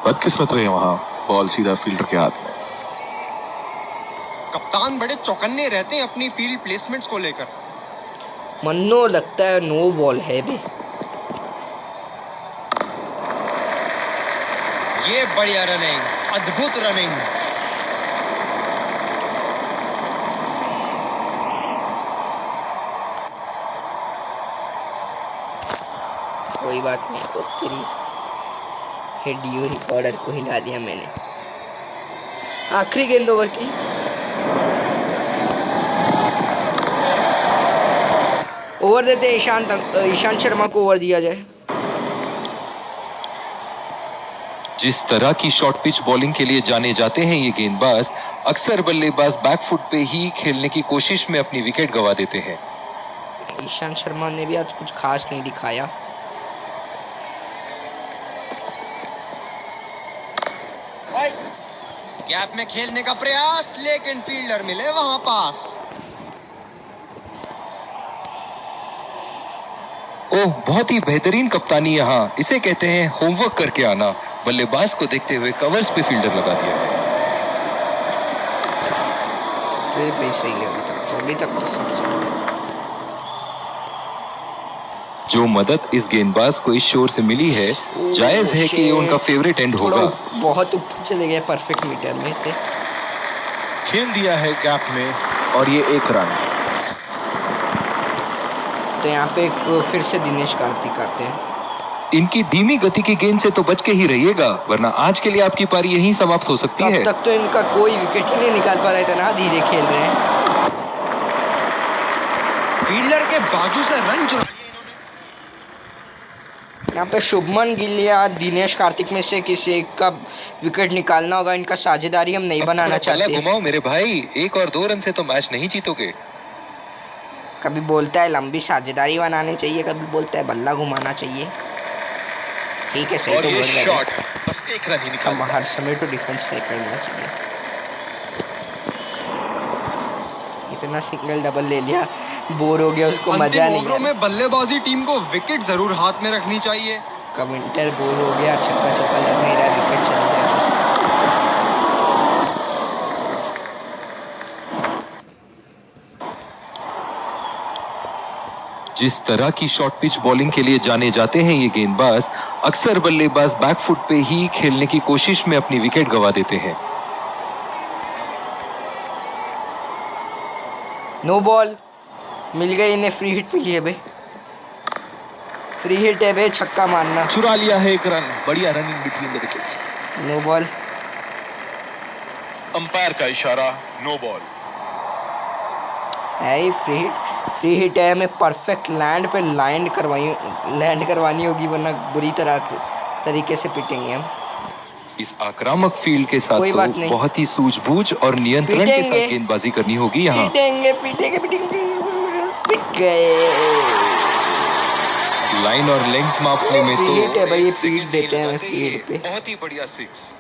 बदकिस्मत रहे वहां, बॉल सीधा फील्डर के हाथ में। कप्तान बड़े चौकन्ने रहते हैं अपनी फील्ड प्लेसमेंट्स को लेकर। मन्नो लगता है नो बॉल है भी। ये बढ़िया रनिंग, अद्भुत रनिंग। कोई बात नहीं, तो तेरी हेडियो रिकॉर्डर को हिला दिया मैंने। आखिरी गेंद ओवर की। ओवर देते हैं ईशांत शर्मा को ओवर दिया जाए। जिस तरह की शॉर्ट पिच बॉलिंग के लिए जाने जाते हैं ये गेंदबाज, अक्सर बल्लेबाज बैकफुट पे ही खेलने की कोशिश में अपनी विकेट गंवा देते हैं। ईशांत शर्मा ने भी आज कुछ खास नहीं दिखाया। गैप में खेलने का प्रयास, लेकिन फील्डर मिले वहां पास। ओह, बहुत ही बेहतरीन कप्तानी यहाँ। इसे कहते हैं होमवर्क करके आना। बल्लेबाज को देखते हुए कवर्स पे फील्डर लगा दिया। तो सही है अभी तक तो सब सही है। जो मदद इस गेंदबाज को इस शोर से मिली है, जायज है कि ये उनका फेवरेट एंड होगा। बहुत ऊपर चले गए परफेक्ट मीटर में से। खेल दिया है गैप में और ये 1 रन। तो यहाँ पे फिर से दिनेश कार्तिक आते हैं। इनकी धीमी गति की गेंद से तो बच के ही रहिएगा, वरना आज के लिए आपकी पारी यहीं समाप्त हो सकती है। तब तक तो इनका कोई विकेट ही नहीं निकाल पा रहा है, इतना धीरे खेल रहे हैं। फील्डर के बाजू से रन चुरा लिए इन्होंने। यहाँ पे शुभमन गिल या दिनेश कार्तिक में से किसी एक का विकेट निकालना होगा। इनका साझेदारी हम नहीं बनाना चाहते। घुमाओ मेरे भाई, 1 और 2 रन से तो मैच नहीं जीतोगे। कभी बोलता है लंबी साझेदारी बनानी चाहिए, कभी बोलता है बल्ला घुमाना चाहिए। ठीक है, सही और तो ये बोल रहे शॉट बस 1 रन ही निकाल। हम हर समय तो डिफेंस नहीं करना चाहिए। इतना सिंगल डबल ले लिया, बोर हो गया, उसको मजा नहीं ओवरों में बल्लेबाजी टीम को विकेट जरूर हाथ में रखनी चाहिए। कमेंटर बोर हो गया, छक्का चौका लग नहीं रहा, विकेट चला गया बस। जिस तरह की शॉर्ट पिच बॉलिंग के लिए जाने जाते हैं ये गेंदबाज, अक्सर बल्लेबाज बैकफुट पे ही खेलने की कोशिश में अपनी विकेट गंवा देते हैं। नो बॉल मिल गई, इन्हें फ्री हिट मिली है भाई। फ्री हिट है भाई, छक्का मारना। चुरा लिया है 1 रन। बढ़िया running between the wickets. No ball. Umpire का इशारा, नो बॉल। है फ्री हिट है, हमें परफेक्ट लैंड पे लैंड करवानी होगी, वरना बुरी तरीके से पिटेंगे हम। इस आक्रामक फील्ड के साथ तो बहुत ही सूझबूझ और नियंत्रण के साथ गेंदबाजी करनी होगी यहाँ। पीटेंगे पिट गए। लाइन और लेंथ मापने में तो हिट है भाई, ये फीड देते हैं हमें फील्ड पे। बहुत ही बढ़िया 6।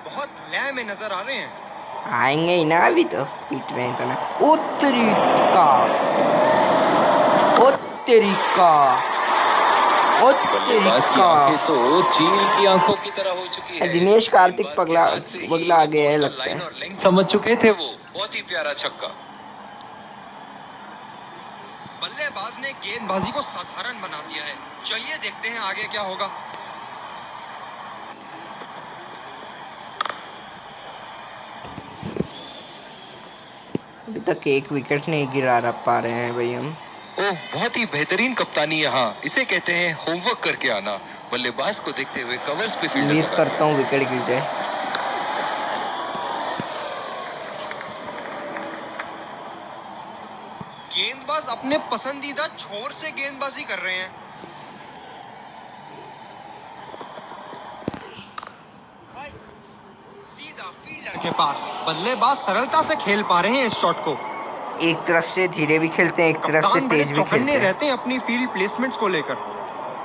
बहुत लय में नजर आ रहे हैं। आएंगे ही ना, अभी तो पीट रहे हैं तना। ओ तरीका तो चील की आंखों की तरह हो चुकी है। दिनेश कार्तिक पगला आ गया है लगता है। समझ चुके थे वो। बहुत ही प्यारा छक्का। बल्लेबाज ने गेंदबाजी को साधारण बना दिया है। चलिए देखते हैं आगे क्या होगा। अभी तक एक विकेट नहीं गिरा पा रहे हैं भाई हम। ओह, बहुत ही बेहतरीन कप्तानी यहाँ। इसे कहते हैं होमवर्क करके आना। बल्लेबाज को देखते हुए कवर्स पे फील्डर उम्मीद करता हूँ विकेट गिर जाए। गेंदबाज अपने पसंदीदा छोर से गेंदबाजी कर रहे हैं। सीधा फील्डर के पास। बल्लेबाज सरलता से खेल पा रहे हैं इस शॉट को। एक तरफ से धीरे भी खेलते हैं, एक तरफ से तेज भी खेलते हैं। रहते हैं अपनी फील्ड प्लेसमेंट्स को लेकर।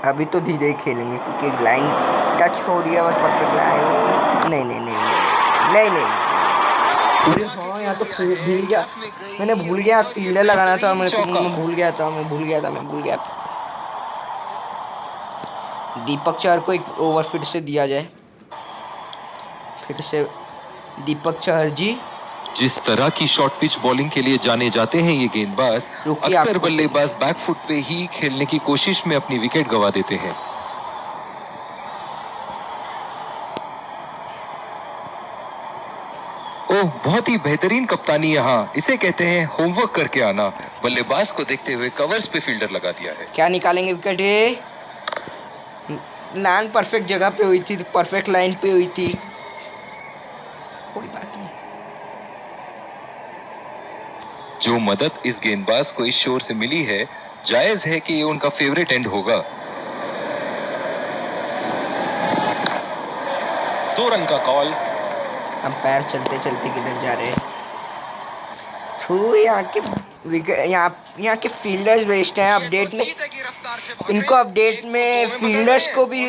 अभी तो धीरे ही खेलेंगे क्योंकि लाइन टच हो रही है बस, परफेक्ट लाइन। नहीं। अरे हाँ, यहाँ तो भूल गया, मैंने भूल गया फील्डर लगाना था। मैं भूल गया था। दीपक चहर को एक ओवर फिर से दिया जाए। फिर से दीपक चहर जी। जिस तरह की शॉर्ट पिच बॉलिंग के लिए जाने जाते हैं ये गेंदबाज, रुकिए, अक्सर आपको बल्लेबाज बैकफुट पे ही खेलने की कोशिश में अपनी विकेट गंवा देते हैं। ओह, बहुत ही बेहतरीन कप्तानी यहाँ। इसे कहते हैं होमवर्क करके आना। बल्लेबाज को देखते हुए कवर्स पे फील्डर लगा दिया है। क्या निकालेंगे विकेट? ये लैंड परफेक्ट जगह पे हुई थी, परफेक्ट लाइन पे हुई थी, कोई बात नहीं। जो मदद इस गेंदबाज को इस शोर से मिली है, जायज है कि ये उनका फेवरेट एंड होगा। 2 रन का कॉल। हम पैर चलते चलते किधर जा रहे हैं? थू, यहाँ के विकेट, यहाँ के फील्डर्स बेस्ट हैं। अपडेट में इनको, अपडेट में फील्डर्स को भी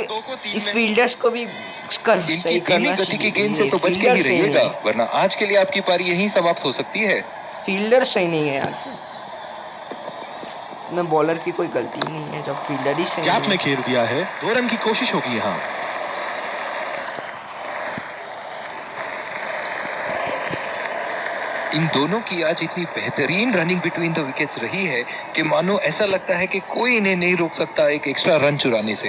कर इनकी सही धीमी करना गति की चाहिए। गेंद से तो बच के फील्डर ही सही रहिएगा, नहीं है। वरना आज के लिए आपकी पारी यहीं समाप्त हो सकती है। फील्डर सही नहीं है यार, इसमें बॉलर की कोई गलती नहीं है जब फील्डर ही सही गैप नहीं में है। घेर दिया है। 2 रन की कोशिश होगी यहाँ। इन दोनों की आज इतनी बेहतरीन रनिंग बिटवीन द विकेट्स रही है कि मानो ऐसा लगता है कि कोई इन्हें नहीं रोक सकता एक एक्स्ट्रा रन चुराने से।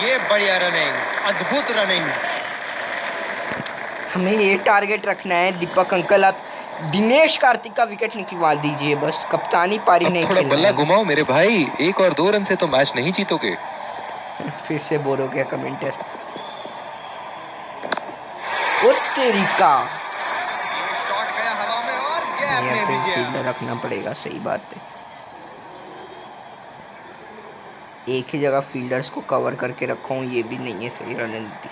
ये बढ़िया रनिंग, अद्भुत रनिंग। हमें ये टारगेट रखना है दीपक अंकल, आप दिनेश कार्तिक का विकेट निकलवा दीजिए बस। कप्तानी पारी अब नहीं थोड़ा खेलना बल्ला है। घुमाओ मेरे भाई, 1 और 2 रन से तो मैच नहीं जीतोगे। फिर से बोर हो गया कमेंटर। ओ तेरी का, ये शॉट गया हवा में और गैप यहाँ में पे भी गया। फील्डर रखना पड़ेगा, सही बात है। एक ही जगह फील्डर्स को कवर करके रखा हूँ, ये भी नहीं है सही रणनीति।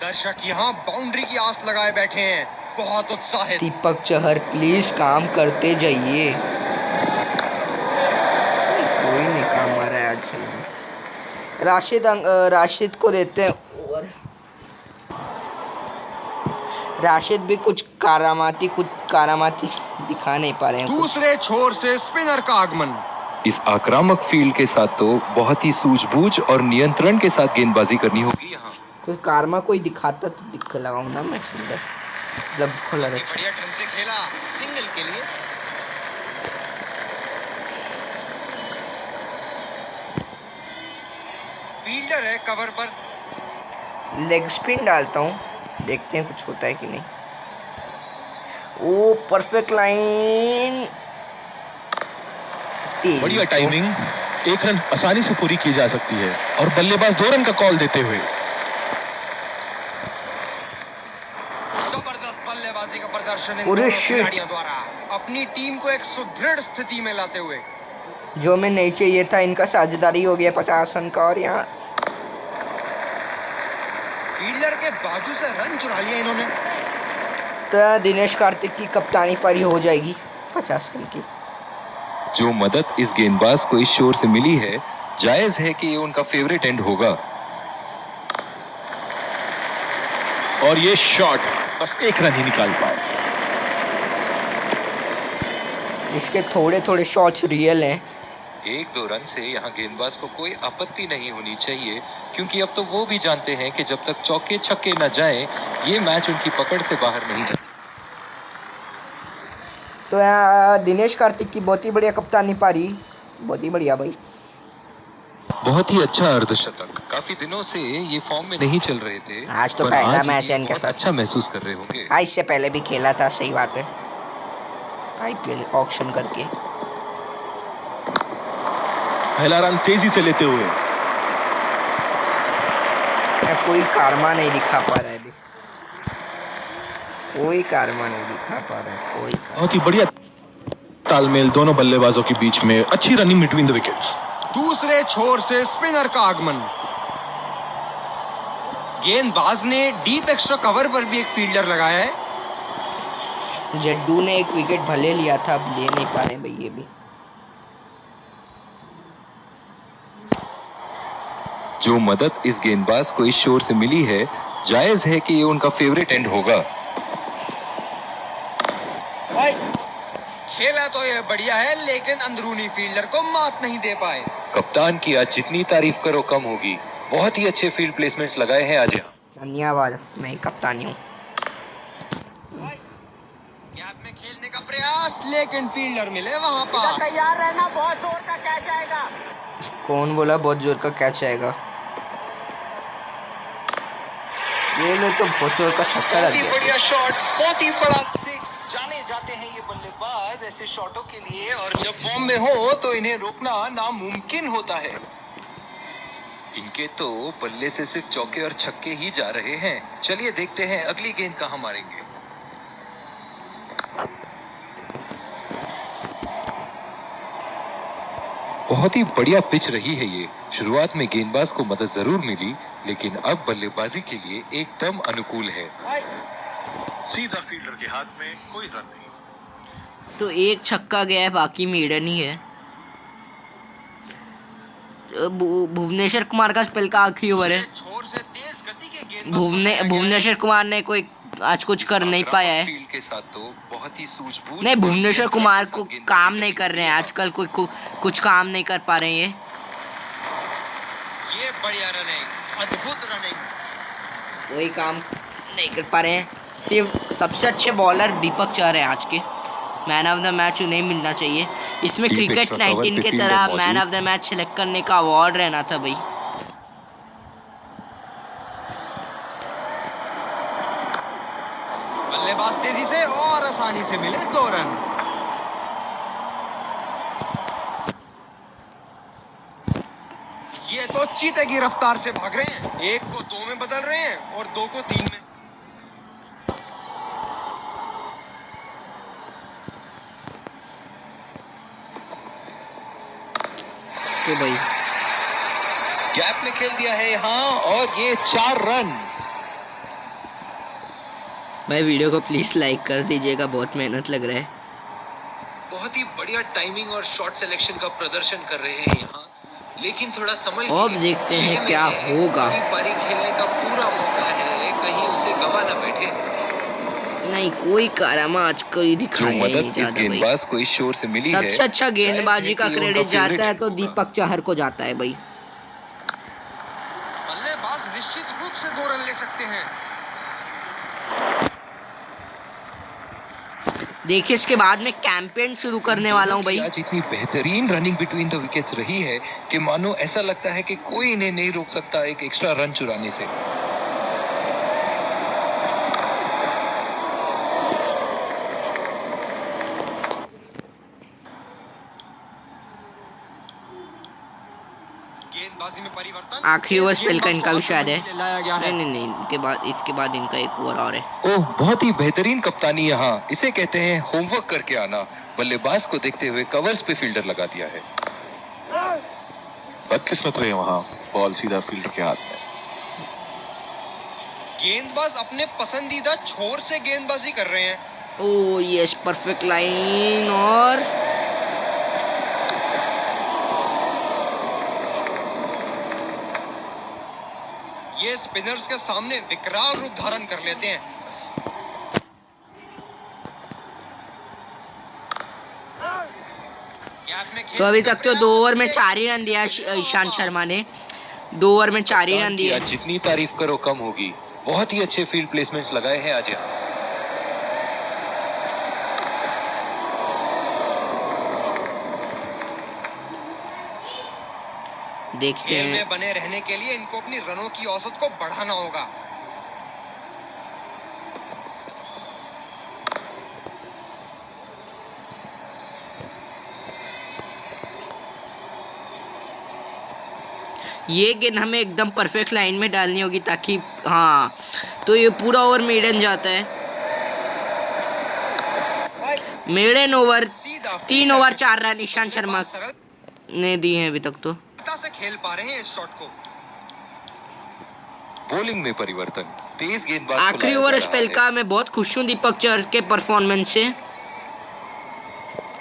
दर्शक यहाँ बाउंड्री की आस लगाए बैठे हैं, बहुत उत्साहित। दीपक चहर प्लीज काम करते जाइए। कोई नहीं काम आ रहा है आज सही में। राशिद को देते हैं ओवर। राशिद भी कुछ कारामाती दिखा नहीं पा रहे हैं। दूसरे छोर से स्पिनर का आगमन। इस आक्रामक फील्ड के साथ तो बहुत ही सूझबूझ और नियंत्रण के साथ गेंदबाजी करनी होगी यहाँ। कोई कारमा कोई दिखाता तो दिख लगाऊं ना मैं फील्डर, जब बॉलर अच्छा। बढ़िया ढंग से खेला सिंगल के लिए। फील्डर है कवर पर। लेग स्पिन डालता हूँ, देखते हैं कुछ होता है कि नहीं। ओ परफेक्ट लाइन, बढ़िया टाइमिंग। 1 रन आसानी से पूरी की जा सकती है और बल्लेबाज 2 रन का कॉल देते हुए। जबरदस्त बल्लेबाजी का प्रदर्शन इन अरे दोनों shit। खिलाड़ियों द्वारा अपनी टीम को एक सुदृढ़ स्थिति में लाते हुए। जो मैं नहीं चाहिए था, इनका साझेदारी हो गया 50 रन का। और यहाँ फील्डर के बाजू से रन चुरा लिया इन्होंने। तो दिनेश कार्तिक की कप्तानी पारी हो जाएगी 50 रन की। जो मदद इस गेंदबाज को इस शोर से मिली है, जायज है कि ये उनका फेवरेट एंड होगा। और ये शॉट बस 1 रन ही निकाल पाए। इसके थोड़े थोड़े शॉट्स रियल हैं। 1-2 रन से यहाँ गेंदबाज को कोई आपत्ति नहीं होनी चाहिए, क्योंकि अब तो वो भी जानते हैं कि जब तक चौके छक्के न जाएं, ये मैच उनकी पकड़ से बाहर नहीं जा सकता। तो यहाँ दिनेश कार्तिक की बहुत ही बढ़िया कप्तानी पारी, बहुत ही बढ़िया भाई। बहुत ही अच्छा अर्धशतक। काफी दिनों से ये फॉर्म में नहीं चल रहे थे। आज तो पर पहला आज मैच ये है इनके बहुत साथ। अच्छा महसूस कर रहे होंगे। हाँ, इससे पहले भी खेला था, सही बात है, IPL ऑक्शन करके। पहला रन तेजी से लेते हुए। कोई कारमा नहीं दिखा पा रहा है अभी, कोई कारमा नहीं दिखा पा रहा है, कोई बहुत ही बढ़िया तालमेल दोनों बल्लेबाजों के बीच में। अच्छी रनिंग बिटवीन द विकेट्स। दूसरे छोर से स्पिनर का आगमन। गेंदबाज ने डीप एक्स्ट्रा कवर पर भी एक फील्डर लगाया है। जड्डू ने एक विकेट भले लिया था, अब ले नहीं पा रहे भाई ये भी। जो मदद इस गेंदबाज को इस शोर से मिली है, जायज है कि ये उनका फेवरेट एंड होगा। खेला तो ये बढ़िया है, लेकिन अंदरूनी फील्डर को मात नहीं दे पाए। कप्तान की आज जितनी तारीफ करो कम होगी। बहुत ही अच्छे फील्ड प्लेसमेंट्स लगाए हैं आज यहाँ। धन्यवाद, मैं ही कप्तानी हूँ। गैप में खेलने का प्रयास, लेकिन फील्डर मिले वहां पर। तैयार रहना, बहुत जोर का कैच आएगा। कौन बोला बहुत जोर का कैच आएगा? ये ले तो बहुत जोर का छक्का लग बहुत ही गया। बढ़िया शॉट, बहुत ही बड़ा सिक्स। जाने जाते हैं ये बल्लेबाज ऐसे शॉटों के लिए, और जब फॉर्म में हो तो इन्हें रोकना नामुमकिन होता है। इनके तो बल्ले से सिर्फ चौके और छक्के ही जा रहे हैं। चलिए देखते हैं अगली गेंद कहां मारेंगे। बहुत ही बढ़िया पिच रही है ये। शुरुआत में गेंदबाज को मदद जरूर मिली, लेकिन अब बल्लेबाजी के लिए एकदम अनुकूल है। सीधा फील्डर के हाथ में, कोई रन नहीं। तो एक छक्का गया है, बाकी मेडन ही है। भुवनेश्वर कुमार का स्पेल का आखिरी ओवर है। छोर से तेज गति के गेंदबाज भुवनेश्वर कुमार ने कोई आज कुछ कर नहीं पाया है। फील्ड के साथ तो बहुत ही सूझबूझ। नहीं, भुवनेश्वर कुमार को काम नहीं कर रहे हैं आजकल, कुछ काम नहीं कर पा रहे हैं ये बढ़िया रनिंग, अद्भुत रनिंग। कोई काम नहीं कर पा रहे हैं। सिर्फ सबसे अच्छे बॉलर दीपक चहर है आज के। मैन ऑफ द मैच उन्हें मिलना चाहिए। इसमें Deep क्रिकेट extra cover 19 पे के fielder तरह मौजूद। Man of the match select करने का अवार्ड रहना था भाई। बल्लेबाज तेजी से और आसानी से मिले 2 रन। ये तो चीते की रफ्तार से भाग रहे हैं। 1 को 2 में बदल रहे हैं और 2 को 3 में। तो भाई गैप में खेल दिया है यहाँ, और ये 4 रन। भाई वीडियो को प्लीज लाइक कर दीजिएगा, बहुत मेहनत लग रहा है। बहुत ही बढ़िया टाइमिंग और शॉट सिलेक्शन का प्रदर्शन कर रहे हैं यहाँ, लेकिन थोड़ा संभल के। अब देखते हैं खेल क्या में होगा। बड़ी पारी खेलने का पूरा मौका है, कहीं उसे गवा ना बैठे। नहीं, कोई कारामा आज कोई जो दिखाया ही नहीं मदद इस ज्यादा भाई। गेंदबाजी को इस शोर से मिली है, सबसे अच्छा गेंदबाजी का शायद ये क्रेडिट उनका जाता है favorite तो होगा। दीपक चहर को जाता है भाई। बल्लेबाज निश्चित रूप से 2 रन ले सकते हैं। देखिए, इसके बाद मैं कैंपेन शुरू करने वाला हूँ भाई। आज इतनी बेहतरीन रनिंग बिटवीन द विकेट्स रही है कि मानो ऐसा लगता है कि कोई इन्हें नहीं रोक सकता एक एक्स्ट्रा रन चुराने से। गेंदबाजी में परिवर्तन। आखिरी ओवर स्पेल का इनका भी शायद है। लाया गया है। नहीं, इसके बाद इनका एक ओवर और है। ओह, बहुत ही बेहतरीन कप्तानी यहाँ। इसे कहते हैं होमवर्क करके आना। बल्लेबाज को देखते हुए कवर्स पे फील्डर लगा दिया है। बदकिस्मत रहे वहां, बॉल सीधा फील्डर के हाथ में। गेंदबाज अपने पसंदीदा छोर से गेंदबाजी कर रहे हैं। ओ यस, परफेक्ट लाइन। और ये स्पिनर्स के सामने विकराल रूप धारण कर लेते हैं। तो अभी तक तो 2 ओवर में 4 ही रन दिया ईशांत शर्मा ने। 2 ओवर में 4 ही रन दिए। आज जितनी तारीफ करो कम होगी। बहुत ही अच्छे फील्ड प्लेसमेंट्स लगाए हैं आज यहाँ। देखते खेल हैं। में बने रहने के लिए इनको अपनी रनों की औसत को बढ़ाना होगा। ये गेंद हमें एकदम परफेक्ट लाइन में डालनी होगी ताकि हाँ, तो ये पूरा ओवर मेडन जाता है। Maiden over 3 over 4 run Ishant Sharma ने दिए हैं अभी तक। तो से खेल पा रहे हैं इस शॉट को। बॉलिंग में परिवर्तन, तेज गेंदबाज को आखिरी लाया ओवर जा रहा स्पेल है। का मैं बहुत खुश हूँ दीपक चहर के परफॉर्मेंस से। I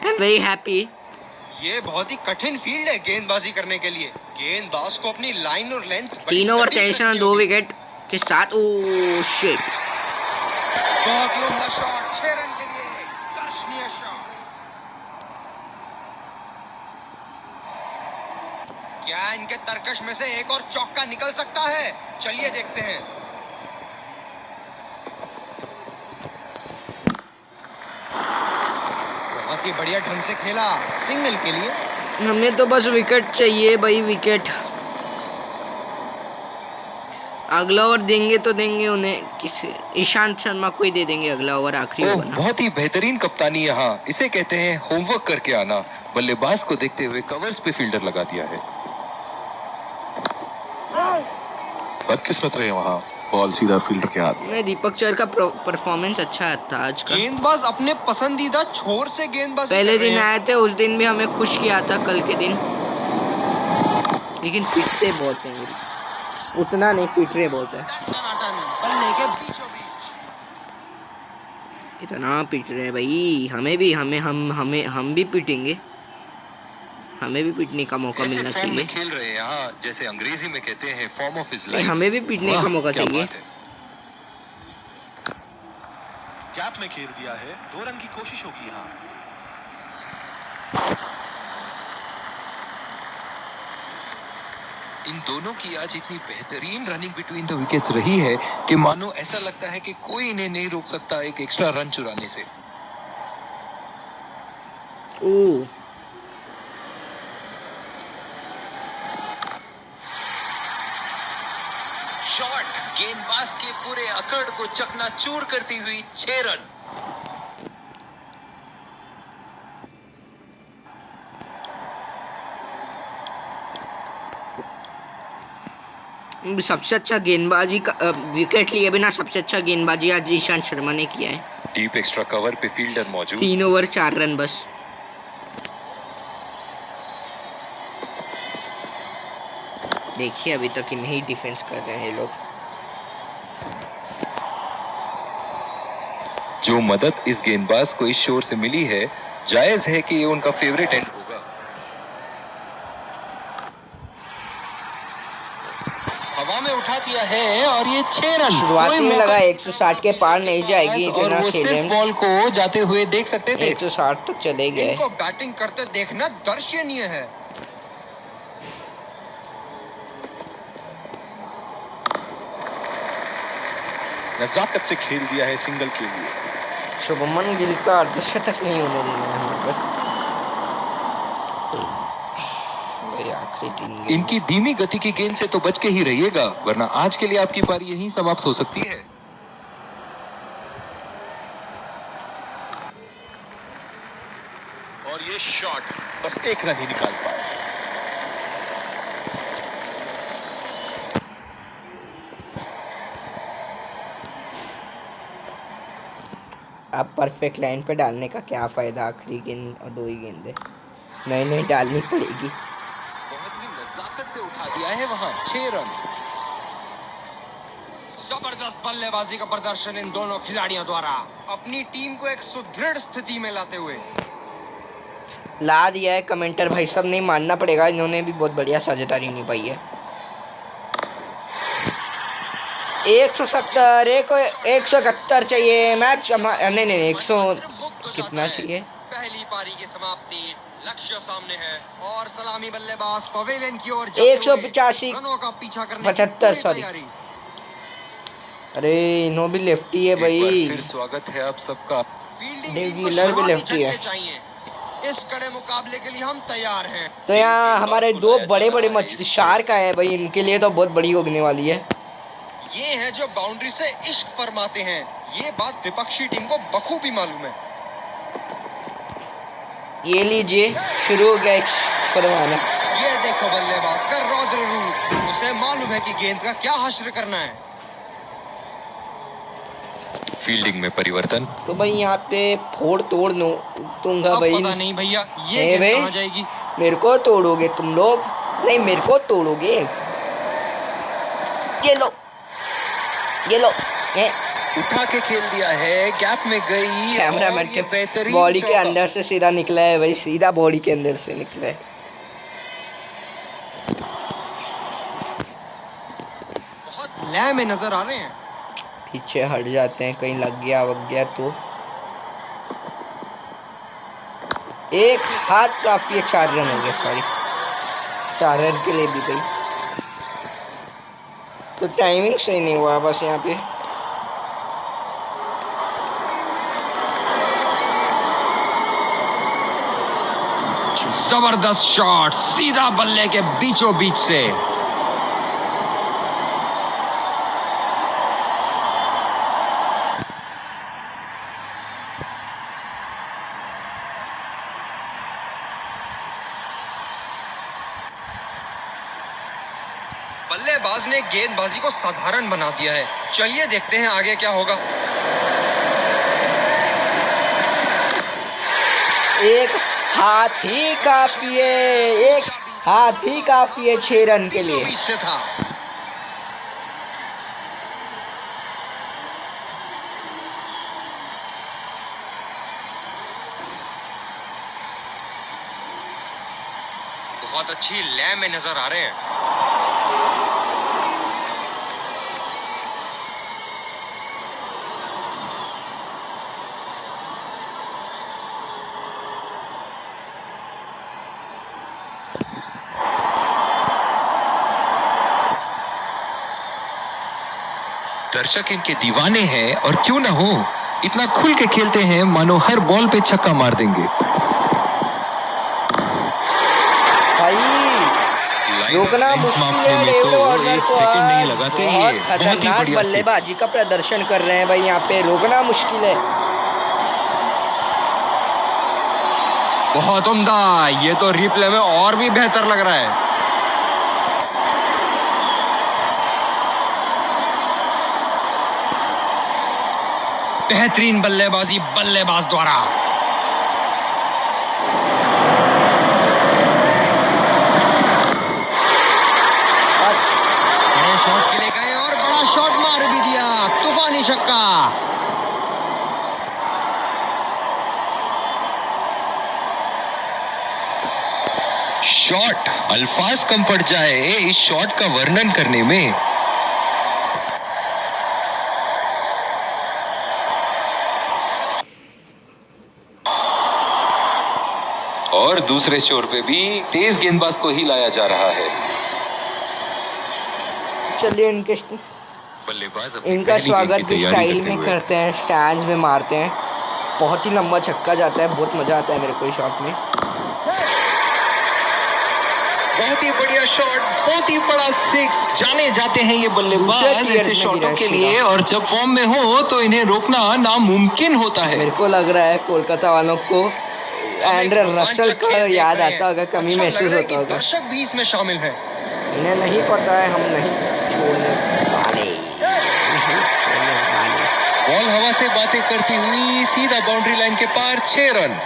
am very happy. ये बहुत ही कठिन फील्ड है गेंदबाजी करने के लिए। गेंदबाज को अपनी लाइन और लेंथ 3 ओवर 23 रन 2 विकेट के साथ। ओ शिट, बहुत ही उम्दा शॉट, 6 रन के लिए दर्शनीय शॉट। क्या इनके तरकश में से एक और चौका निकल सकता है? चलिए देखते हैं। बहुत ही बढ़िया ढंग से खेला, सिंगल के लिए। हमें तो बस विकेट चाहिए भाई, विकेट। अगला ओवर देंगे तो देंगे उन्हें, किसी ईशांत शर्मा को ही दे देंगे अगला ओवर, आखिरी ओह, ओवर ना। बहुत ही बेहतरीन कप्तानी यहाँ। इसे कहते हैं होमवर्क करके आना। बल्लेबाज को देखते हुए कवर्स पे फील्डर लगा दिया है। बदकिस्मत रहे वहां, बॉल सीधा फील्डर के हाथ में। नहीं, दीपक चहर का परफॉर्मेंस अच्छा था आज का। गेंदबाज अपने पसंदीदा छोर से गेंदबाजी पहले कर रहे दिन हैं। आए थे, उस दिन भी हमें खुश किया था, कल के दिन। लेकिन पीटते बहुत हैं ये, उतना नहीं पीट रहे बहुत है। बल्ले के बीचों बीच। इतना पीट रहे हैं भाई, हमें भी हम भी पीटेंगे, हमें भी पीटने का मौका ऐसे मिलना फॉर्म चाहिए। में खेल रहे हैं यहाँ, जैसे अंग्रेजी में कहते हैं फॉर्म ऑफ हिज नहीं, लाइफ। हमें भी पीटने का मौका चाहिए। गैप में खेल दिया है, 2 रन की कोशिश होगी यहाँ। इन दोनों की आज इतनी बेहतरीन रनिंग बिटवीन द विकेट्स रही है कि मानो ऐसा लगता है कि कोई इन्हें नहीं रोक सकता एक एक्स्ट्रा रन चुराने से। ओह, शॉट गेंदबाज के पूरे अकड़ को चकनाचूर करती हुई 6 रन। सबसे अच्छा गेंदबाजी का विकेट लिए बिना सबसे अच्छा गेंदबाजी आज ईशांत शर्मा ने किया है। डीप एक्स्ट्रा कवर पे फील्डर मौजूद। 3 ओवर 4 रन बस। देखिए अभी तक इन्हीं डिफेंस कर रहे हैं लोग। जो मदद इस गेंदबाज को इस शोर से मिली है, जायज है कि ये उनका फेवरेट एंड होगा। हवा में उठा दिया है और ये 6 रन। शुरुआती में लगा 160 के पार नहीं जाएगी, और इतना वो खेले सिर्फ बॉल को जाते हुए देख सकते थे। 160 तक चले गए। इनको बैटिंग करते देखना दर्शनीय है। नजाकत से खेल दिया है सिंगल के लिए। शुभमन गिल का अर्धशतक नहीं होने देना है हमें बस। भाई आखिरी 3 गेंद। इनकी धीमी गति की गेंद से तो बच के ही रहिएगा, वरना आज के लिए आपकी पारी यहीं समाप्त हो सकती है। और ये शॉट बस 1 रन ही निकाल पाए। अब परफेक्ट लाइन पे डालने का क्या फायदा, आखिरी गेंद और 2 ही गेंदें। नहीं डालनी पड़ेगी। बहुत ही नजाकत से उठा दिया है वहां 6 रन। जबरदस्त बल्लेबाजी का प्रदर्शन इन दोनों खिलाड़ियों द्वारा, अपनी टीम को एक सुदृढ़ स्थिति में लाते हुए। ला दिया है कमेंटर भाई साहब, नहीं मानना पड़ेगा, इन्होंने भी बहुत बढ़िया साझेदारी निभाई है। 170, 171 चाहिए मैच। नहीं 100 कितना चाहिए। पहली पारी की समाप्ति, लक्ष्य सामने है और सलामी बल्लेबाज पवेलियन की ओर 185 रनों का पीछा करने 75 की सॉरी। तैयारी। अरे इन्हों भी लेफ्टी है एक बार भाई। फिर स्वागत है आप सबका। फील्डिंग डेविड टीम को मिलर भी शुरुआती लेफ्टी है। झटके चाहिए। इस कड़े मुकाबले के लिए हम तैयार हैं। तो यहाँ हमारे 2 बड़े मछली शार्क आए हैं भाई, इनके लिए तो बहुत बड़ी होने वाली है। ये हैं जो बाउंड्री से इश्क फरमाते हैं। ये बात विपक्षी टीम को बखूबी मालूम है। ये लीजिए, शुरू हो गया इश्क फरमाना। ये देखो बल्लेबाज का रौद्र रूप, उसे मालूम है कि गेंद का क्या हश्र करना है। फील्डिंग में परिवर्तन। तो भाई यहाँ पे फोड़ तोड़ नो दूंगा अब भाई। पता नहीं भैया ये ए गेंद बे, कहाँ जाएगी। मेरे को तोड़ोगे तुम लोग? नहीं मेरे को तोड़ोगे। ये लो उठा के खेल दिया है, गैप में गई। कैमरामैन और ये के बेहतरीन बॉडी के चौका। अंदर से सीधा निकला है भाई, सीधा बॉडी के अंदर से निकला है। बहुत लय में नजर आ रहे हैं। पीछे हट जाते हैं, कहीं लग गया वग गया तो। एक हाथ काफी है, 4 रन हो गए सॉरी। 4 रन के लिए भी गई, तो टाइमिंग सही नहीं हुआ बस यहाँ पे। जबरदस्त शॉट सीधा बल्ले के बीचों बीच से। बल्लेबाज ने गेंदबाजी को साधारण बना दिया है। चलिए देखते हैं आगे क्या होगा। एक हाथ ही काफी है, एक हाथ ही काफी है 6 रन के लिए। बीच से था। बहुत अच्छी लय में नजर आ रहे हैं। दर्शक इनके दीवाने हैं और क्यों ना हो, इतना खुल के खेलते हैं मानो हर बॉल पे छक्का मार देंगे। भाई रोकना मुश्किल है डेविड वार्नर को, नहीं लगाते ये बहुत खतरनाक बल्लेबाजी का प्रदर्शन कर रहे हैं भाई, यहाँ पे रोकना मुश्किल है। बहुत उम्दा, ये तो रिप्ले में और भी बेहतर लग रहा है। बेहतरीन बल्लेबाजी बल्लेबाज द्वारा। बस बड़े शॉट के लिए गए और बड़ा शॉट मार भी दिया, तूफानी छक्का। शॉट अल्फाज कम पड़ जाए इस शॉट का वर्णन करने में। और दूसरे शोर पे भी तेज गेंदबाज को ही लाया जा रहा है। चलिए बल्लेबाज इनका स्वागत भी स्टाइल में करते हैं, स्टैंड में मारते हैं। बहुत ही लंबा छक्का जाता है, बहुत मजा आता है मेरे को इस शॉट में। बहुत ही बढ़िया शॉट, बहुत ही बड़ा 6। जाने जाते हैं ये बल्लेबाज ऐसे शॉटों के लिए, और जब फॉर्म में हो तो इन्हें रोकना नामुमकिन होता है। मेरे को लग रहा है कोलकाता वालों को एंड्रे रसेल का याद आता होगा, कमी महसूस होता होगा। दर्शक भी इसमें शामिल है। इन्हें नहीं पता है हम नहीं छोड़ने वाले, नहीं छोड़ने वाले। बॉल हवा से बातें करती हुई सीधा बाउंड्री लाइन के पार, 6 रन।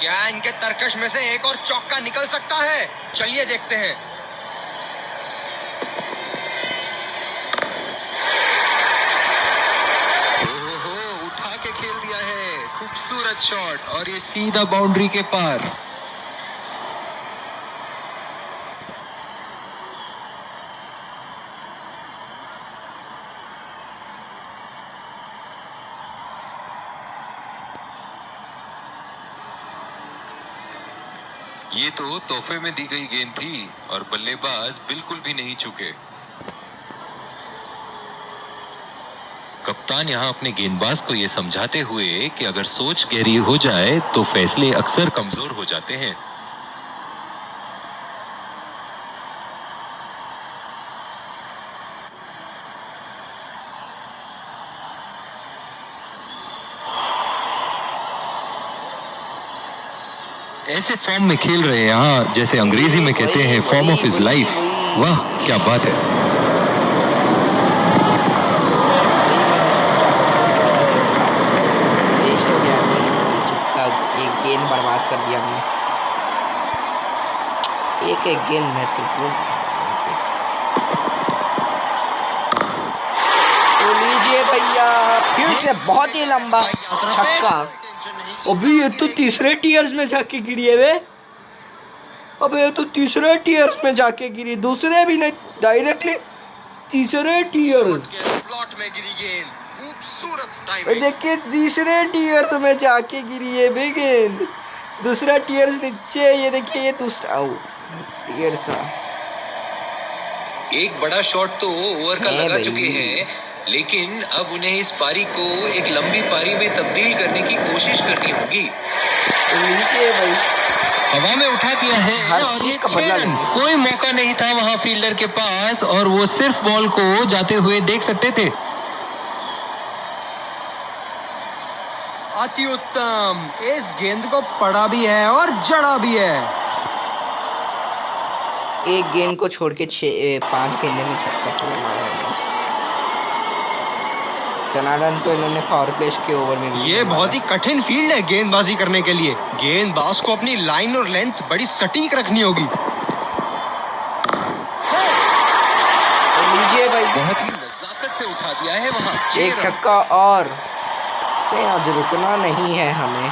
क्या इनके तरकश में से एक और चौका निकल सकता है? चलिए देखते हैं। ओहो, उठा के खेल दिया है, खूबसूरत शॉट, और ये सीधा बाउंड्री के पार। ये तो तोहफे में दी गई गेंद थी और बल्लेबाज बिल्कुल भी नहीं चुके। कप्तान यहां अपने गेंदबाज को ये समझाते हुए कि अगर सोच गहरी हो जाए तो फैसले अक्सर कमजोर हो जाते हैं। ऐसे फॉर्म में खेल रहे हैं यहाँ, जैसे अंग्रेजी में कहते हैं फॉर्म ऑफ हिज लाइफ। वाह क्या बात है। वेस्ट हो गया, एक गेंद बर्बाद कर दिया हमने। एक गेंद महत्वपूर्ण। तो लीजिए भैया, फिर से बहुत ही लंबा छक्का। अभी ये तो तीसरे टीयर्स में जाके गिरी है वे। अबे ये तो तीसरे टीयर्स में जाके गिरी, दूसरे भी नहीं, डायरेक्टली तीसरे टीयर्स। स्लॉट में गिरी गेंद, खूब खूबसूरत और टाइमिंग। देखिए तीसरे टीयर में जाके गिरी है बे गेंद, दूसरा टीयर नीचे, ये देखिए ये दूसरा टीयर था। एक बड़ा शॉट तो ओवर का है लगा भाई। चुके हैं, लेकिन अब उन्हें इस पारी को एक लंबी पारी में तब्दील करने की कोशिश करनी होगी। तो नीचे भाई हवा में उठा दिया है हर और चीज ये का बदला 6 रन। लेंगे। कोई मौका नहीं था वहां फील्डर के पास और वो सिर्फ बॉल को जाते हुए देख सकते थे। अति उत्तम, इस गेंद को पड़ा भी है और जड़ा भी है। एक गेंद को छोड़ के 5 गेंदे में छक्का पूरा मारा है। इतना रन तो इन्होंने पावर प्ले के ओवर में भी ये नहीं बहुत ही मारा। कठिन फील्ड है गेंदबाजी करने के लिए। गेंदबाज को अपनी लाइन और लेंथ बड़ी सटीक रखनी होगी। तो लीजिए भाई बहुत ही नजाकत से उठा दिया है वहां। एक छक्का और। नहीं, आज रुकना नहीं है हमें,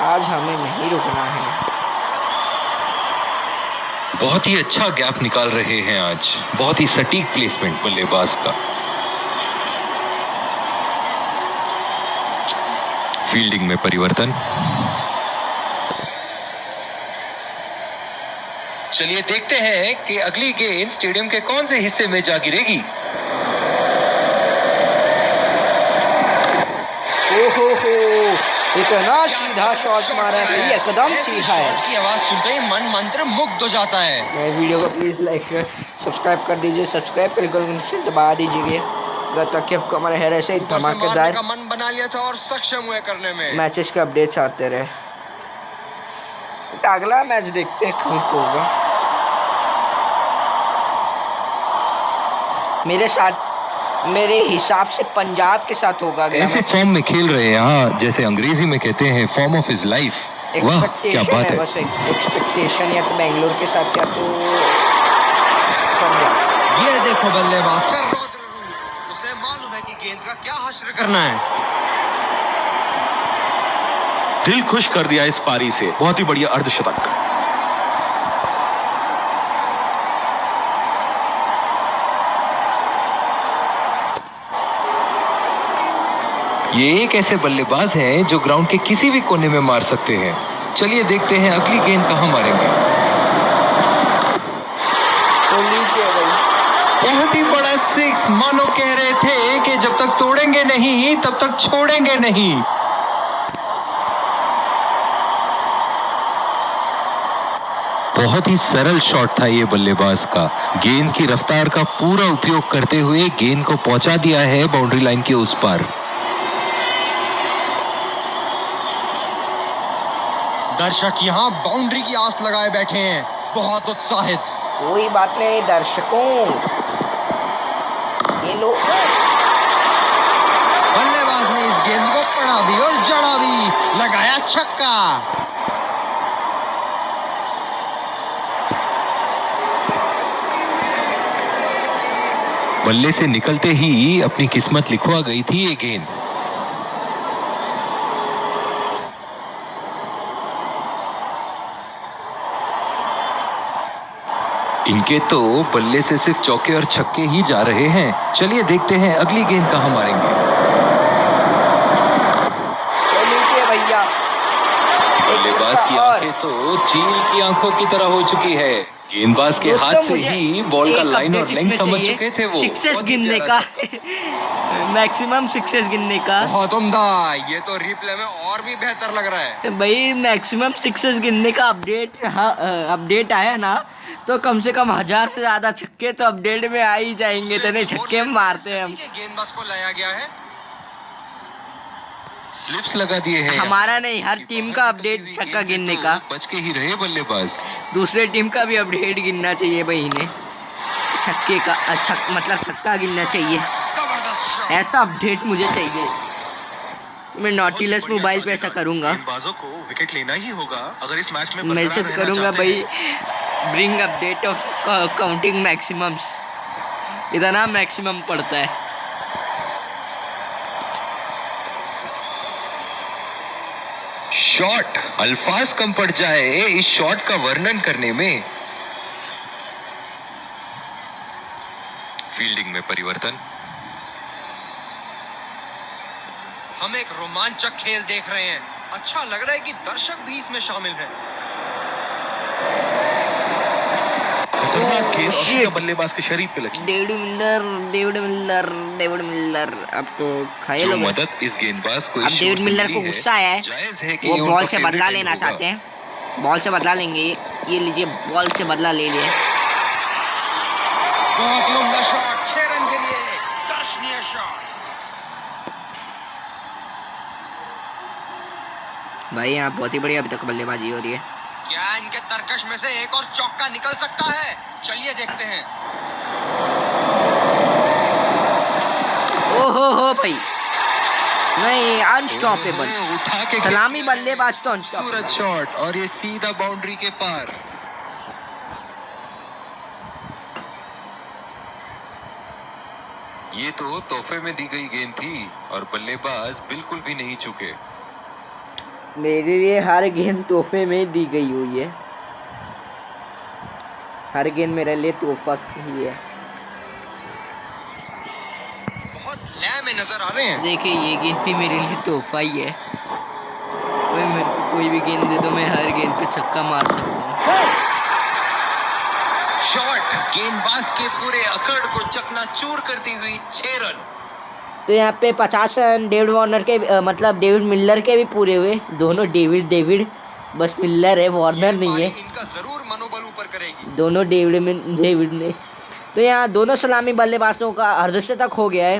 आज हमें नहीं रुकना है। बहुत ही अच्छा गैप निकाल रहे हैं आज, बहुत ही सटीक प्लेसमेंट बल्लेबाज का। फील्डिंग में परिवर्तन। चलिए देखते हैं कि अगली गेंद स्टेडियम के कौन से हिस्से में जा गिरेगी। ओहो हो, इतना सीधा शॉट मारा है भाई, एकदम सीधा है। शॉट की आवाज सुनते ही मन मंत्र मुग्ध हो जाता है। मेरे वीडियो को प्लीज़ लाइक शेयर सब्सक्राइब कर दीजिए, सब्सक्राइब कर निश्चित दबा दीजिए ताकि आपको हमारे हर ऐसे ही ऊपर से मारने धमाकेदार का मन बना लिया था और सक्षम हुए करने में। मैचेस के अपडेट्स आते रहे। तो अगला मैच देखते हैं कौन को होगा। मेरे साथ, मेरे हिसाब से पंजाब के साथ होगा अगला ऐसे मैच। फॉर्म में खेल रहे हैं यहाँ, जैसे अंग्रेजी में कहते हैं फॉर्म ऑफ हिज लाइफ। वाह क्या एक्सपेक्टेशन बात है, है। बस एक्सपेक्टेशन, या तो बेंगलोर के साथ या तो पंजाब। ये देखो बल्लेबाज का रौद्र रूप, उसे मालूम है कि गेंद का क्या हश्र करना है। दिल खुश कर दिया इस पारी से, बहुत ही बढ़िया अर्धशतक। ये एक ऐसे बल्लेबाज हैं जो ग्राउंड के किसी भी कोने में मार सकते हैं। चलिए देखते हैं अगली गेंद कहाँ मारेंगे। तो लीजिए भाई, बहुत ही बड़ा 6, मानो कह रहे थे कि जब तक तोड़ेंगे नहीं तब तक छोड़ेंगे नहीं। बहुत ही सरल शॉट था ये बल्लेबाज का। गेंद की रफ्तार का पूरा उपयोग करते हुए गेंद को पहुंचा दिया है बाउंड्री लाइन के उस पार। दर्शक यहाँ बाउंड्री की आस लगाए बैठे हैं, बहुत उत्साहित। कोई बात नहीं दर्शकों, ये लो। बल्लेबाज ने इस गेंद को पड़ा भी और जड़ा भी, लगाया छक्का। बल्ले से निकलते ही अपनी किस्मत लिखवा गई थी ये गेंद। इनके तो बल्ले से सिर्फ चौके और छक्के ही जा रहे हैं। चलिए देखते हैं अगली गेंद कहाँ मारेंगे। तो लीजिए भैया, बल्लेबाज की आंखें तो चील की आंखों की तरह हो चुकी है। गेंदबाज के दोस्तों, हाथ से मुझे ही बॉल का एक लाइन और अपडेट लेंथ इसमें समझ चाहिए, चुके थे वो। सिक्सेस बहुत ही गिनने प्यारा का मैक्सिमम सिक्सेस गिनने का। बहुत उम्दा, ये तो रिप्ले में और भी बेहतर लग रहा है। भाई मैक्सिमम सिक्सेस गिनने का अपडेट, हाँ अपडेट आया ना, तो कम से कम 1000 से ज्यादा छक्के तो अपडेट में आ ही जाएंगे। तो नहीं छक्के मारते हैं हम। गेंदबाज को लाया गया है। स्लिप्स लगा दिए हैं। हमारा नहीं, हर टीम का अपडेट छक्का गिनने का। बच के ही रहे बल्लेबाज। दूसरे टीम का भी अपडेट गिनना चाहिए भाई इन्हें, छक्के का मतलब छक्का गिनना चाहिए। जबरदस्त शॉट। ऐसा अपडेट मुझे चाहिए। मैं नॉटिलस मोबाइल पे ऐसा करूंगा, गेंदबाजों को विकेट लेना ही होगा अगर इस मैच में मैसेज करूंगा भाई, bring update of counting maximums. इतना मैक्सिमम पड़ता है। शॉट, अल्फाज कम पड़ जाए इस शॉट का वर्णन करने में। फील्डिंग में परिवर्तन। हम एक रोमांचक खेल देख रहे हैं। अच्छा लग रहा है कि दर्शक भी इसमें शामिल हैं। खतरनाक गेंद और shit. सीधा बल्लेबाज के शरीर पे लगी। डेविड मिलर अब तो खाए जो लोग हैं। मदद इस गेंदबाज को अब इस डेविड शो से मिलर मिली को है, गुस्सा आया है, जायज है कि वो ये बॉल उनका से बदला favorite लेना end होगा। चाहते हैं। बॉल से बदला लेंगे, ये लीजिए बॉल से बदला ले लिए। बहुत ही उम्दा शॉट, 6 रन के लिए दर्शनीय शॉट। भाई यहाँ बहुत ही बढ़िया अभी तक बल्लेबाजी हो रही है। क्या इनके तरकश में से एक और चौका निकल सकता है? चलिए देखते हैं। ओहो हो भाई, नहीं अनस्टॉपेबल। उठा के सलामी बल्लेबाज तो अनस्टॉपेबल। खूबसूरत शॉट और ये सीधा बाउंड्री के पार। ये तो तोहफे में दी गई गेंद थी और बल्लेबाज बिल्कुल भी नहीं चुके। मेरे लिए हर गेंद तोहफे में दी गई हुई है, हर गेंद मेरे लिए तोहफा ही है। बहुत लय में नजर आ रहे हैं। देखिए ये गेंद भी मेरे लिए तोहफा ही है। भाई मेरे को कोई भी गेंद दे दो, मैं हर गेंद पे छक्का मार सकता हूँ। शॉट गेंदबाज के पूरे अकड़ को चकनाचूर करती हुई 6 रन। तो यहाँ पे 50 रन डेविड वार्नर के मतलब डेविड मिलर के भी पूरे हुए। दोनों डेविड बस मिलर है, वार्नर नहीं है। इनका जरूर मनोबल ऊपर करेगी। दोनों डेविड ने। तो यहाँ दोनों सलामी बल्लेबाजों का अर्धशतक हो गया है।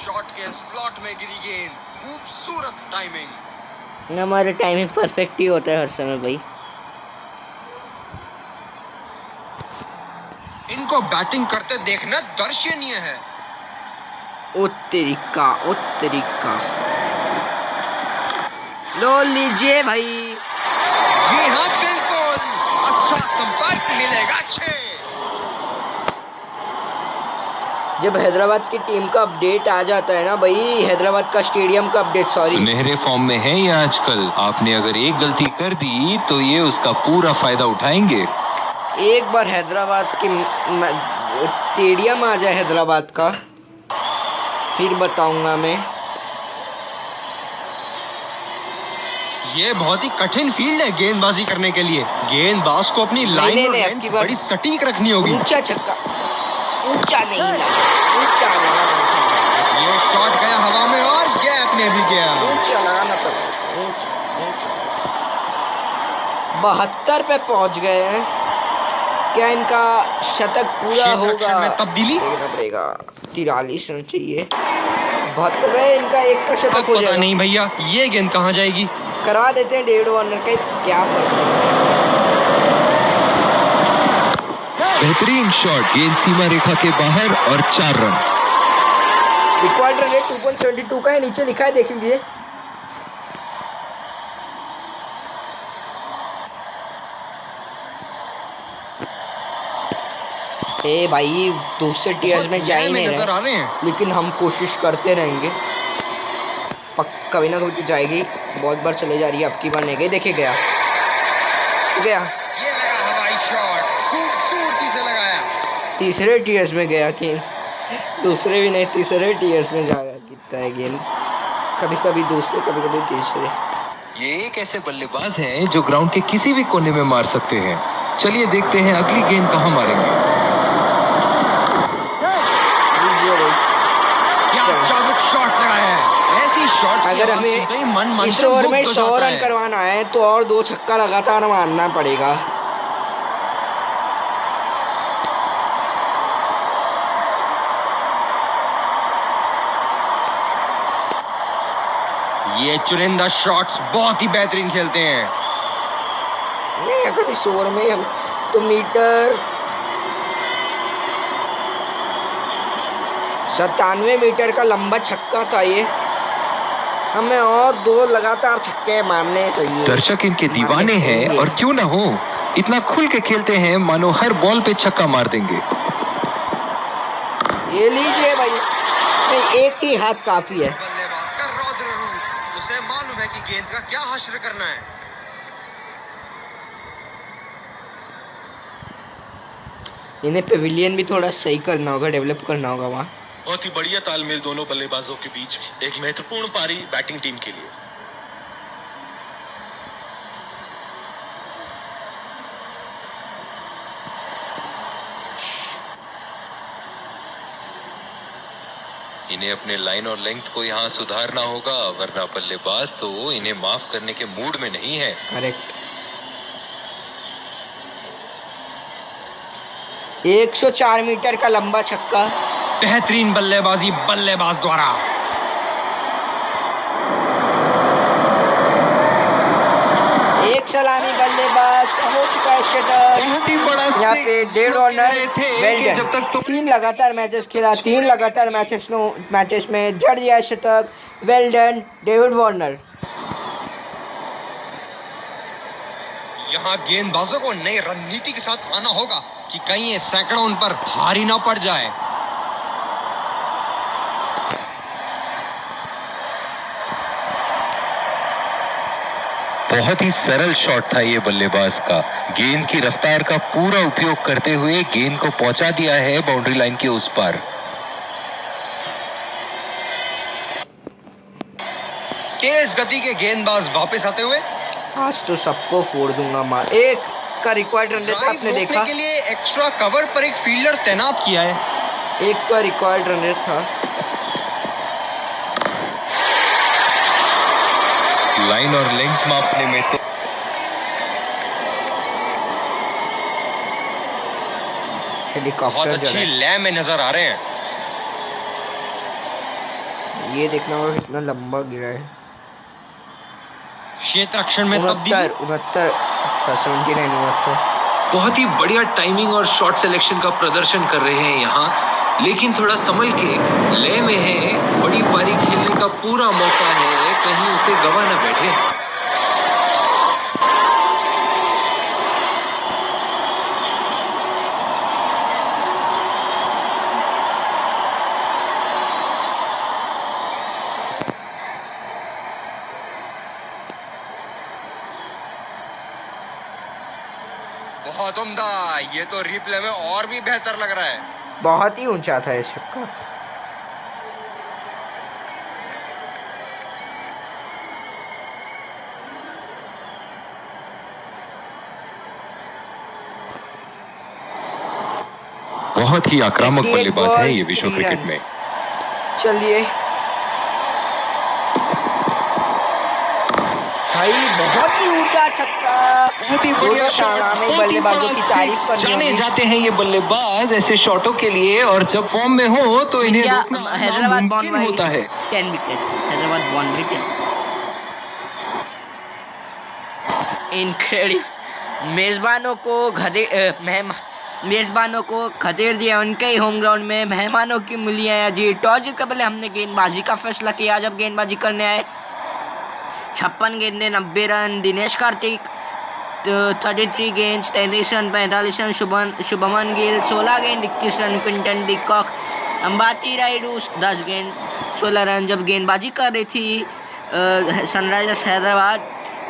शॉट के स्लॉट में गिरी गेंद, खूबसूरत टाइमिंग। हमारे टाइमिंग परफेक्ट ही होता है हर समय भाई। इनको बैटिंग करते देखना दर्शनीय है। ओ तरीका लो लीजिए भाई। जी हाँ बिल्कुल, अच्छा संपर्क मिलेगा 6। जब हैदराबाद की टीम का अपडेट आ जाता है ना भाई, हैदराबाद का स्टेडियम का अपडेट, सॉरी, सुनहरे फॉर्म में है ये आजकल। आपने अगर एक गलती कर दी तो ये उसका पूरा फायदा उठाएंगे। एक बार हैदराबाद के स्टेडियम आ जाए हैदराबाद का, फिर बताऊंगा मैं। ये बहुत ही कठिन फील्ड है गेंदबाजी करने के लिए। गेंदबाज को अपनी लाइन और नहीं, लेंथ आपकी बात- बड़ी सटीक रखनी होगी। ऊंचा छक्का, ऊंचा नहीं लगा, ऊंचा लगा, ये शॉट गया हवा में और गैप में भी गया। ऊंचा लगाना तो ऊंचा 72 पे पहुंच गए हैं। क्या इनका शतक पूरा क्षेत्र होगा? रक्षण में तब्दीली? देखना पड़ेगा। 43 रन चाहिए। 72 है इनका, एक का शतक हो पता जाएगा। नहीं भैया, ये गेंद कहाँ जाएगी? करवा देते हैं डेविड वार्नर का, क्या फर्क पड़ता है। बेहतरीन शॉट, गेंद सीमा रेखा के बाहर और 4 रन। रिक्वायर्ड रन रेट 2.72 का है, नीचे लिखा है, देख लीजिए। ए भाई दूसरे टीयर्स में जा ही नहीं नजर आ रहे, रहे हैं। लेकिन हम कोशिश करते रहेंगे। कभी ना कभी तो जाएगी। बहुत बार चले जा रही है, अब की बार नहीं गई। देखिए गया। ये लगा हवाई शॉट, खूबसूरती से लगाया। तीसरे टीयर्स में गया गेंद, दूसरे भी नहीं, तीसरे टीयर्स में जाया कितना है गेंद। कभी कभी दूसरे, कभी कभी तीसरे। ये एक ऐसे बल्लेबाज हैं जो ग्राउंड के किसी भी कोने में मार सकते हैं। चलिए देखते हैं अगली गेंद कहाँ मारेंगे। लीजिए भाई। क्या चाबुक शॉट लगाया है। ऐसी शॉट की अगर आवाज सुनते ही मन हमें इस मंत्रमुग्ध ओवर में हो 100 जाता रन है। करवाना है तो और 2 छक्का लगातार मारना पड़ेगा। ये चुनिंदा शॉट्स बहुत ही बेहतरीन खेलते हैं। नहीं, अगर इस ओवर में हम तो मीटर 97 मीटर का लंबा छक्का था ये। हमें और 2 लगातार छक्के मारने चाहिए। दर्शक इनके दीवाने हैं और क्यों ना हो, इतना खुल के खेलते हैं मानो हर बॉल पे छक्का मार देंगे। ये लीजिए भाई। नहीं, एक ही हाथ काफी है। बल्लेबाज का रौद्र रूप, उसे मालूम है कि गेंद का क्या हश्र करना है। इन्हें पेविलियन भी थोड़ा सही करना होगा, डेवलप करना होगा वहाँ। बहुत ही बढ़िया तालमेल दोनों बल्लेबाजों के बीच, एक महत्वपूर्ण पारी बैटिंग टीम के लिए। इन्हें अपने लाइन और लेंथ को यहाँ सुधारना होगा, वरना बल्लेबाज तो इन्हें माफ करने के मूड में नहीं है। करेक्ट। 104 मीटर का लंबा छक्का। बेहतरीन बल्लेबाजी बल्लेबाज द्वारा। एक सलामी बल्लेबाज का हो चुका है शतक। बहुत ही बड़ा यहाँ पे डेविड वार्नर वेल जब तक तो 3 लगातार मैचेस खेला, 3 लगातार मैचेस में जड़ दिया शतक। Well done David Warner. यहाँ गेंदबाजों को नई रणनीति के साथ आना होगा कि कहीं ये सैकड़ों उन पर भारी ना पड़ जाए। बहुत ही सरल शॉट था ये बल्लेबाज का, गेंद की रफ्तार का पूरा उपयोग करते हुए गेंद को पहुंचा दिया है बाउंड्री लाइन के उस पार। तेज गति के गेंदबाज वापस आते हुए आज तो सबको फोड़ दूंगा मार। एक का रिक्वायर्ड रन रेट आपने रोकने देखा, के लिए एक्स्ट्रा कवर पर एक फील्डर तैनात किया है। एक का रिक्वायर्ड रन रेट था। लाइन और लेंथ मापने में तो बहुत हेलीकॉप्टर अच्छी जरा लय में नजर आ रहे हैं। ये देखना होगा कितना लंबा गिरा है। क्षेत्र रक्षण में 69 बहुत ही बढ़िया टाइमिंग और शॉट सिलेक्शन का प्रदर्शन कर रहे हैं यहाँ, लेकिन थोड़ा संभल के लय में है। बड़ी पारी खेलने का पूरा मौका है, कहीं उसे गवा न बैठे। बहुत उम्दा। ये तो रिप्ले में और भी बेहतर लग रहा है। बहुत ही ऊंचा था ये छक्का। बहुत ही आक्रामक 88 बल्लेबाज है ये balls, विश्व 3 क्रिकेट runs। में। चलिए भाई, बहुत ही ऊंचा छक्का। बहुत ही दोनों बढ़िया शानदार शॉट, बल्लेबाजों की तारीफ करनी जाने होगी। जाते हैं ये बल्लेबाज ऐसे शॉटों के लिए, और जब फॉर्म में हो तो इन्हें इंडिया रोकना हैदराबाद नामुमकिन होता है। 10 wickets. Hyderabad won by 10 wickets. Incredible. मेजबानों को खदेड़ दिया उनके ही होम ग्राउंड में। मेहमानों की मूल्य जी। टॉस जीत कर पहले हमने गेंदबाजी का फैसला किया। जब गेंदबाजी करने आए 56 गेंदें 90 रन। दिनेश कार्तिक 33 गेंद 33 रन 45 रन। शुभमन गिल 16 गेंद 21 run. Quinton de Kock Ambati Rayudu 10 गेंद 16 रन। जब गेंदबाजी कर रही थी Sunrisers Hyderabad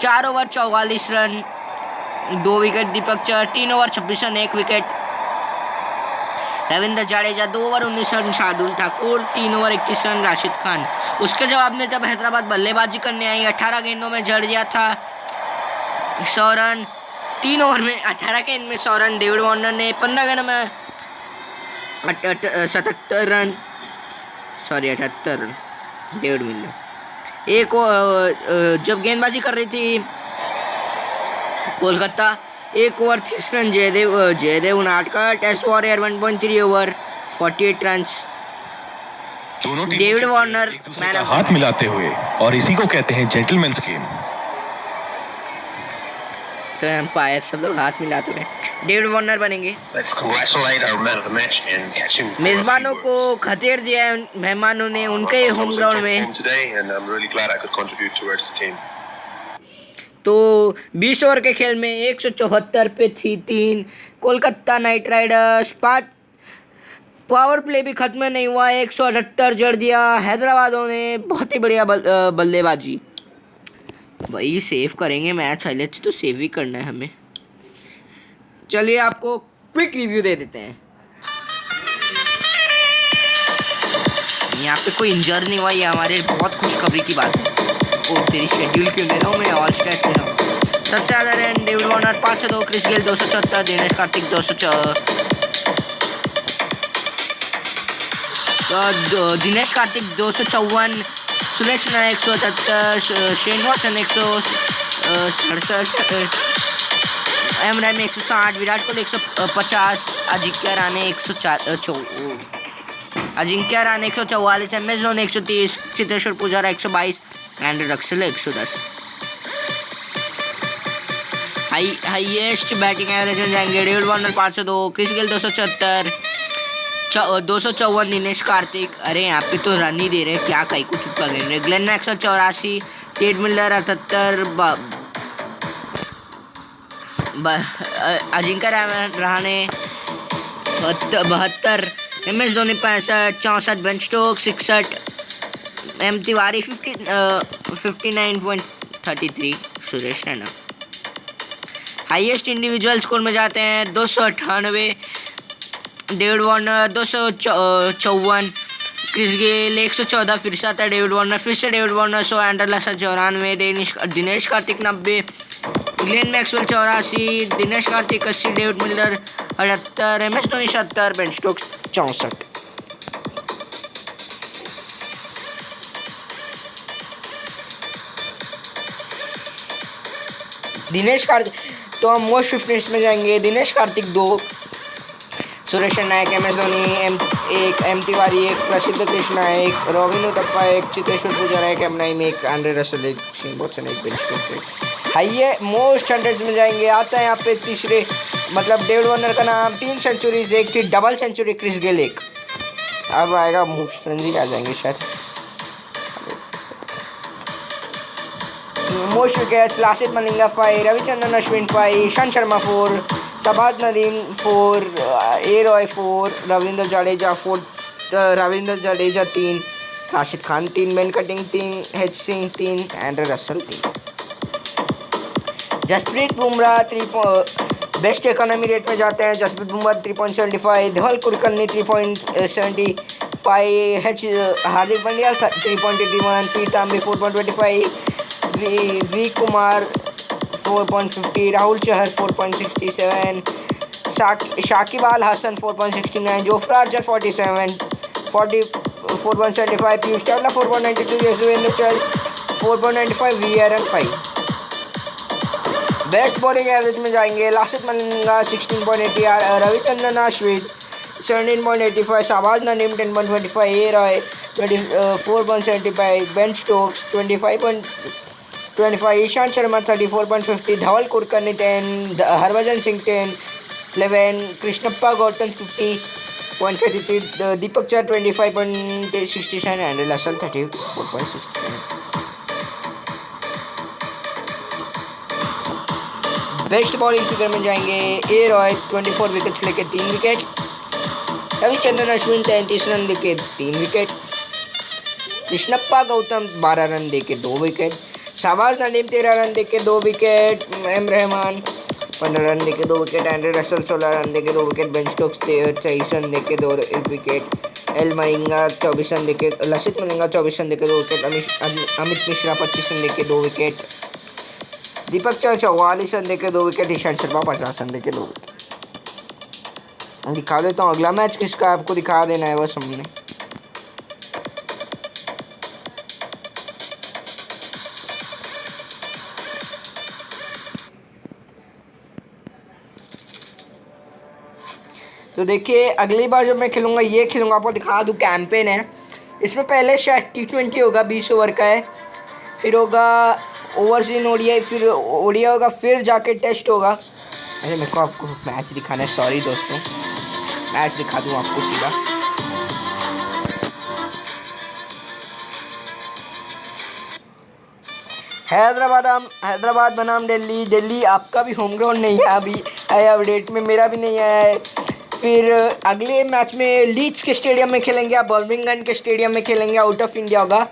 4 over 44 run 2 wicket. Deepak Chahar 3 over 26 run 1 wicket. Ravindra Jadeja 2 over 19 run. Shardul Thakur 3 over 21 run. Rashid Khan. उसके जवाब में जब हैदराबाद बल्लेबाजी करने आई 18 गेंदों में जड़ दिया था 100 रन। 3 ओवर में 18 गेंद में 100 रन। डेविड वार्नर ने 15 गेंदों में 77 रन, 78 रन। डेविड मिलर एक जब गेंदबाजी कर रही थी Kolkata 1 over 30 run. Jaydev Unadkat test warrior 1.3 over 48 run. David Warner man of the हाथ मिलाते हुए, और इसी को कहते हैं जेंटलमैन्स गेम। तो एम्पायर सब लोग हाथ मिलाते हुए डेविड वार्नर बनेंगे। Let's congratulate our man of the match and catch him. मेजबानों को खदेड़ दिया है मेहमानों ने उनके होम ग्राउंड में। Today, and I'm really glad I could contribute towards the team. तो 20 ओवर के खेल में 174 पे थी 3। Kolkata night Riders 5। Power play भी खत्म नहीं हुआ, 178 जड़ दिया हैदराबादों ने। बहुत ही बढ़िया बल्लेबाजी। वही सेव करेंगे मैच हाइलाइट्स, तो सेव ही करना है हमें। चलिए आपको क्विक रिव्यू दे देते हैं। यहाँ पे कोई इंजर नहीं हुआ, ये हमारे बहुत खुशखबरी की बात है। ओ तेरी शेड्यूल क्यों ले रहा हूँ मैं, ऑल स्टैट्स ले रहा हूँ। सबसे ज़्यादा run David Warner 502, Chris Gayle 274, Dinesh Karthik 254, Suresh Raina 178, Shane Watson 167, M Ram 160, Virat Kohli 150, Ajinkya Rahane 144, M S Dhoni 130, Cheteshwar Pujara 122, Andre Russell 110। Highest batting average में जाएंगे David Warner 502, Chris Gayle 274, 254 Dinesh Karthik. अरे यहाँ पे तो रन ही दे रहे, क्या कहीं को चुपका गए। Glenn Maxwell 84, Tate Miller 78, Ajinkya Rahane 72, M S Dhoni 65, 64, Ben Stokes 61, M Tiwari 59.33, Suresh Raina. Highest individual score में जाते हैं 298, डेविड वार्नर 254, क्रिस गेल 114, फिर से आता है डेविड वार्नर, फिर से David Warner 100, Andre Russell 94, Dinesh Karthik 90, Glenn Maxwell 84, Dinesh Karthik 80, David Miller 78, M S Dhoni 70, Ben Stokes 64। Dinesh Karthik तो हम मोस्ट फिटनेस में जाएंगे। Dinesh Karthik 2, Suresh Raina 1, M S Dhoni 1, M Tiwari 1, Prasidh Krishna 1, Ravindra Uthappa 1, Cheteshwar Pujara 1, M Naim 1, Andre Russell 1, Shane Watson 1, Ben Stokes 1। हाइए most hundreds में जाएंगे। आता है यहाँ पे तीसरे, मतलब डेविड वार्नर का नाम 3 सेंचुरीज, 1 थी डबल सेंचुरी, क्रिस गेल 1। अब आएगा मोस्ट रन आ जाएंगे शायद। Most wickets Lasith Malinga 5, Ravichandran Ashwin 5, Ishant Sharma 4, Shahbaz Nadeem 4, A Roy 4, Ravindra Jadeja 3, Rashid Khan 3, Ben Cutting 3, H Singh 3, Andre Russell 3। Jasprit Bumrah 3, best economy rate में जाते हैं। Jasprit Bumrah 3.75, Dhawal Kulkarni 3.75, Hardik Pandya 3.81, P Tambe 4.25, V Kumar 4.50, Rahul Chahar 4.67, Shakib Al Hasan 4.69, Jofra Archer 4.75, Piyush Chawla 4.92, Yuzvendra Chahal 4.95, V R 5। Best bowling average में जाएंगे। Lasith Malinga 16.80, Ravichandran Ashwin 17.85, Shahbaz Nadeem 10.25, A Roy 24.75, Ben Stokes 25.25, Ishant Sharma 34.50, Dhawal Kulkarni 10, Harbhajan Singh 10, 11, Krishnappa Gowtham 50.33, Deepak Chahar 25.67, Andre Russell 34.67। Best bowling figure में जाएंगे। ए रॉय 24 विकेट्स लेके 3 विकेट, रविचंद्रन अश्विन 33 रन देके 3 विकेट, कृष्णप्पा गौतम 12 रन देके 2 विकेट, शहबाज नदीम 13 रन देके 2 विकेट, एम रहमान 15 रन देके 2 विकेट, एंड्रे रसेल 16 रन देके 2 विकेट, बेन स्टोक्स 23 रन देके 2 विकेट, एल मलिंगा 24 रन देके, लसित मलिंगा 24 रन देके 2 विकेट, अमित मिश्रा 25 रन देके 2 विकेट, दीपक चहर 44 रन देके 2 विकेट, ईशांत शर्मा 50 रन देके 2 विकेट। दिखा देता हूँ अगला मैच किसका, आपको दिखा देना है बस हमने। तो देखिए अगली बार जब मैं खेलूँगा ये खेलूँगा, आपको दिखा दूँ कैंपेन है। इसमें पहले शायद T20 होगा 20 ओवर का है, फिर होगा ओवरसीज ओडीआई, फिर ओडीआई होगा, फिर जाके टेस्ट होगा। अरे मेरे को आपको मैच दिखाना है, सॉरी दोस्तों, मैच दिखा दूँ आपको सीधा। हैदराबाद बनाम दिल्ली। दिल्ली आपका भी होम ग्राउंड नहीं है अभी, आया अपडेट में, मेरा भी नहीं आया है। फिर अगले मैच में लीड्स के स्टेडियम में खेलेंगे या बर्मिंघम के स्टेडियम में खेलेंगे, आउट ऑफ इंडिया होगा।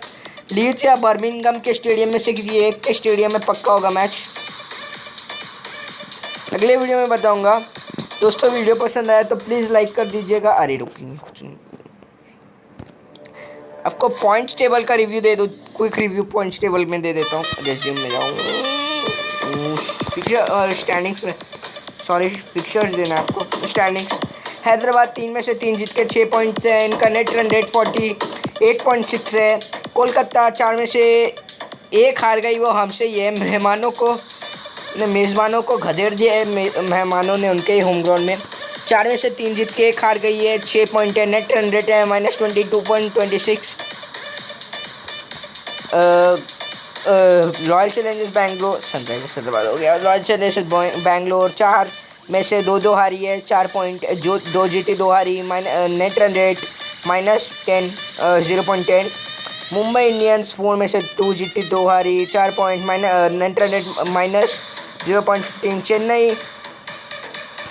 लीड्स या बर्मिंघम के स्टेडियम में से किसी एक के स्टेडियम में पक्का होगा मैच, अगले वीडियो में बताऊंगा। दोस्तों वीडियो पसंद आया तो प्लीज़ लाइक कर दीजिएगा। अरे रुकिए कुछ नहीं, आपको पॉइंट्स टेबल का रिव्यू दे दो, क्विक रिव्यू पॉइंट्स टेबल में दे देता हूँ। रेज्यूम में जाऊँ, फिक्चर स्टैंडिंग्स में, सॉरी फिक्चर्स देना है आपको। स्टैंडिंग्स, हैदराबाद 3 में से 3 जीत के 6 पॉइंट है, इनका नेट रन रेट 48.6 है। कोलकाता 4 में से 1 हार गई, वो हमसे ये मेहमानों को घदेड़ दिया है, मेहमानों ने उनके ही होम ग्राउंड में। 4 में से 3 जीत के 1 हार गई है, 6 पॉइंट है, नेट रन रेट है -22.26। Royal Challengers Bangalore, Sunrisers Hyderabad हो गया। रॉयल चैलेंजर्स बैंगलोर 4 में से 2 हारी है, 4 पॉइंट, जो 2 जीती 2 हारी, net run rate -0.10। Mumbai Indians 4 में से 2 जीती 2 हारी, 4 point, net run rate -0.15। Chennai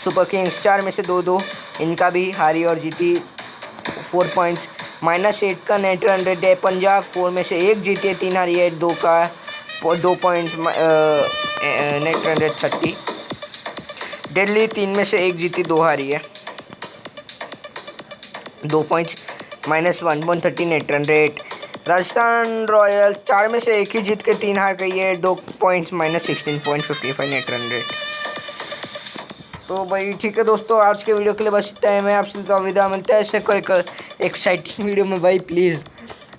super Kings 4 में से 2, इनका भी हारी और जीती, 4 पॉइंट्स, -8 का नेट रन रेट है। पंजाब 4 में से 1 जीती है, 3 हारी है, 2 points, net run rate 30। Delhi 3 में से 1 जीती 2 हारी है, 2 points, -1.30 net run rate. Rajasthan Royals 4 में से 1 ही जीत के 3 हार गई है, 2 पॉइंट्स, -16.55 नेट रन रेट। तो भाई ठीक है दोस्तों, आज के वीडियो के लिए बस इतना है। मैं आपसे तो विदा, मिलता है ऐसे कोई एक्साइटिंग वीडियो में। भाई प्लीज़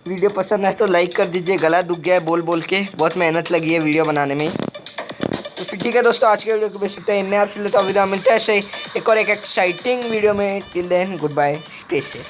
वीडियो पसंद है तो लाइक कर दीजिए, गला दुख गया है बोल के, बहुत मेहनत लगी है वीडियो बनाने में। तो फिर ठीक है दोस्तों, आज के वीडियो को बस इतना है। मैं आपसे तो विदा, मिलता है ऐसे एक और एक्साइटिंग वीडियो में। Till then good bye, stay safe.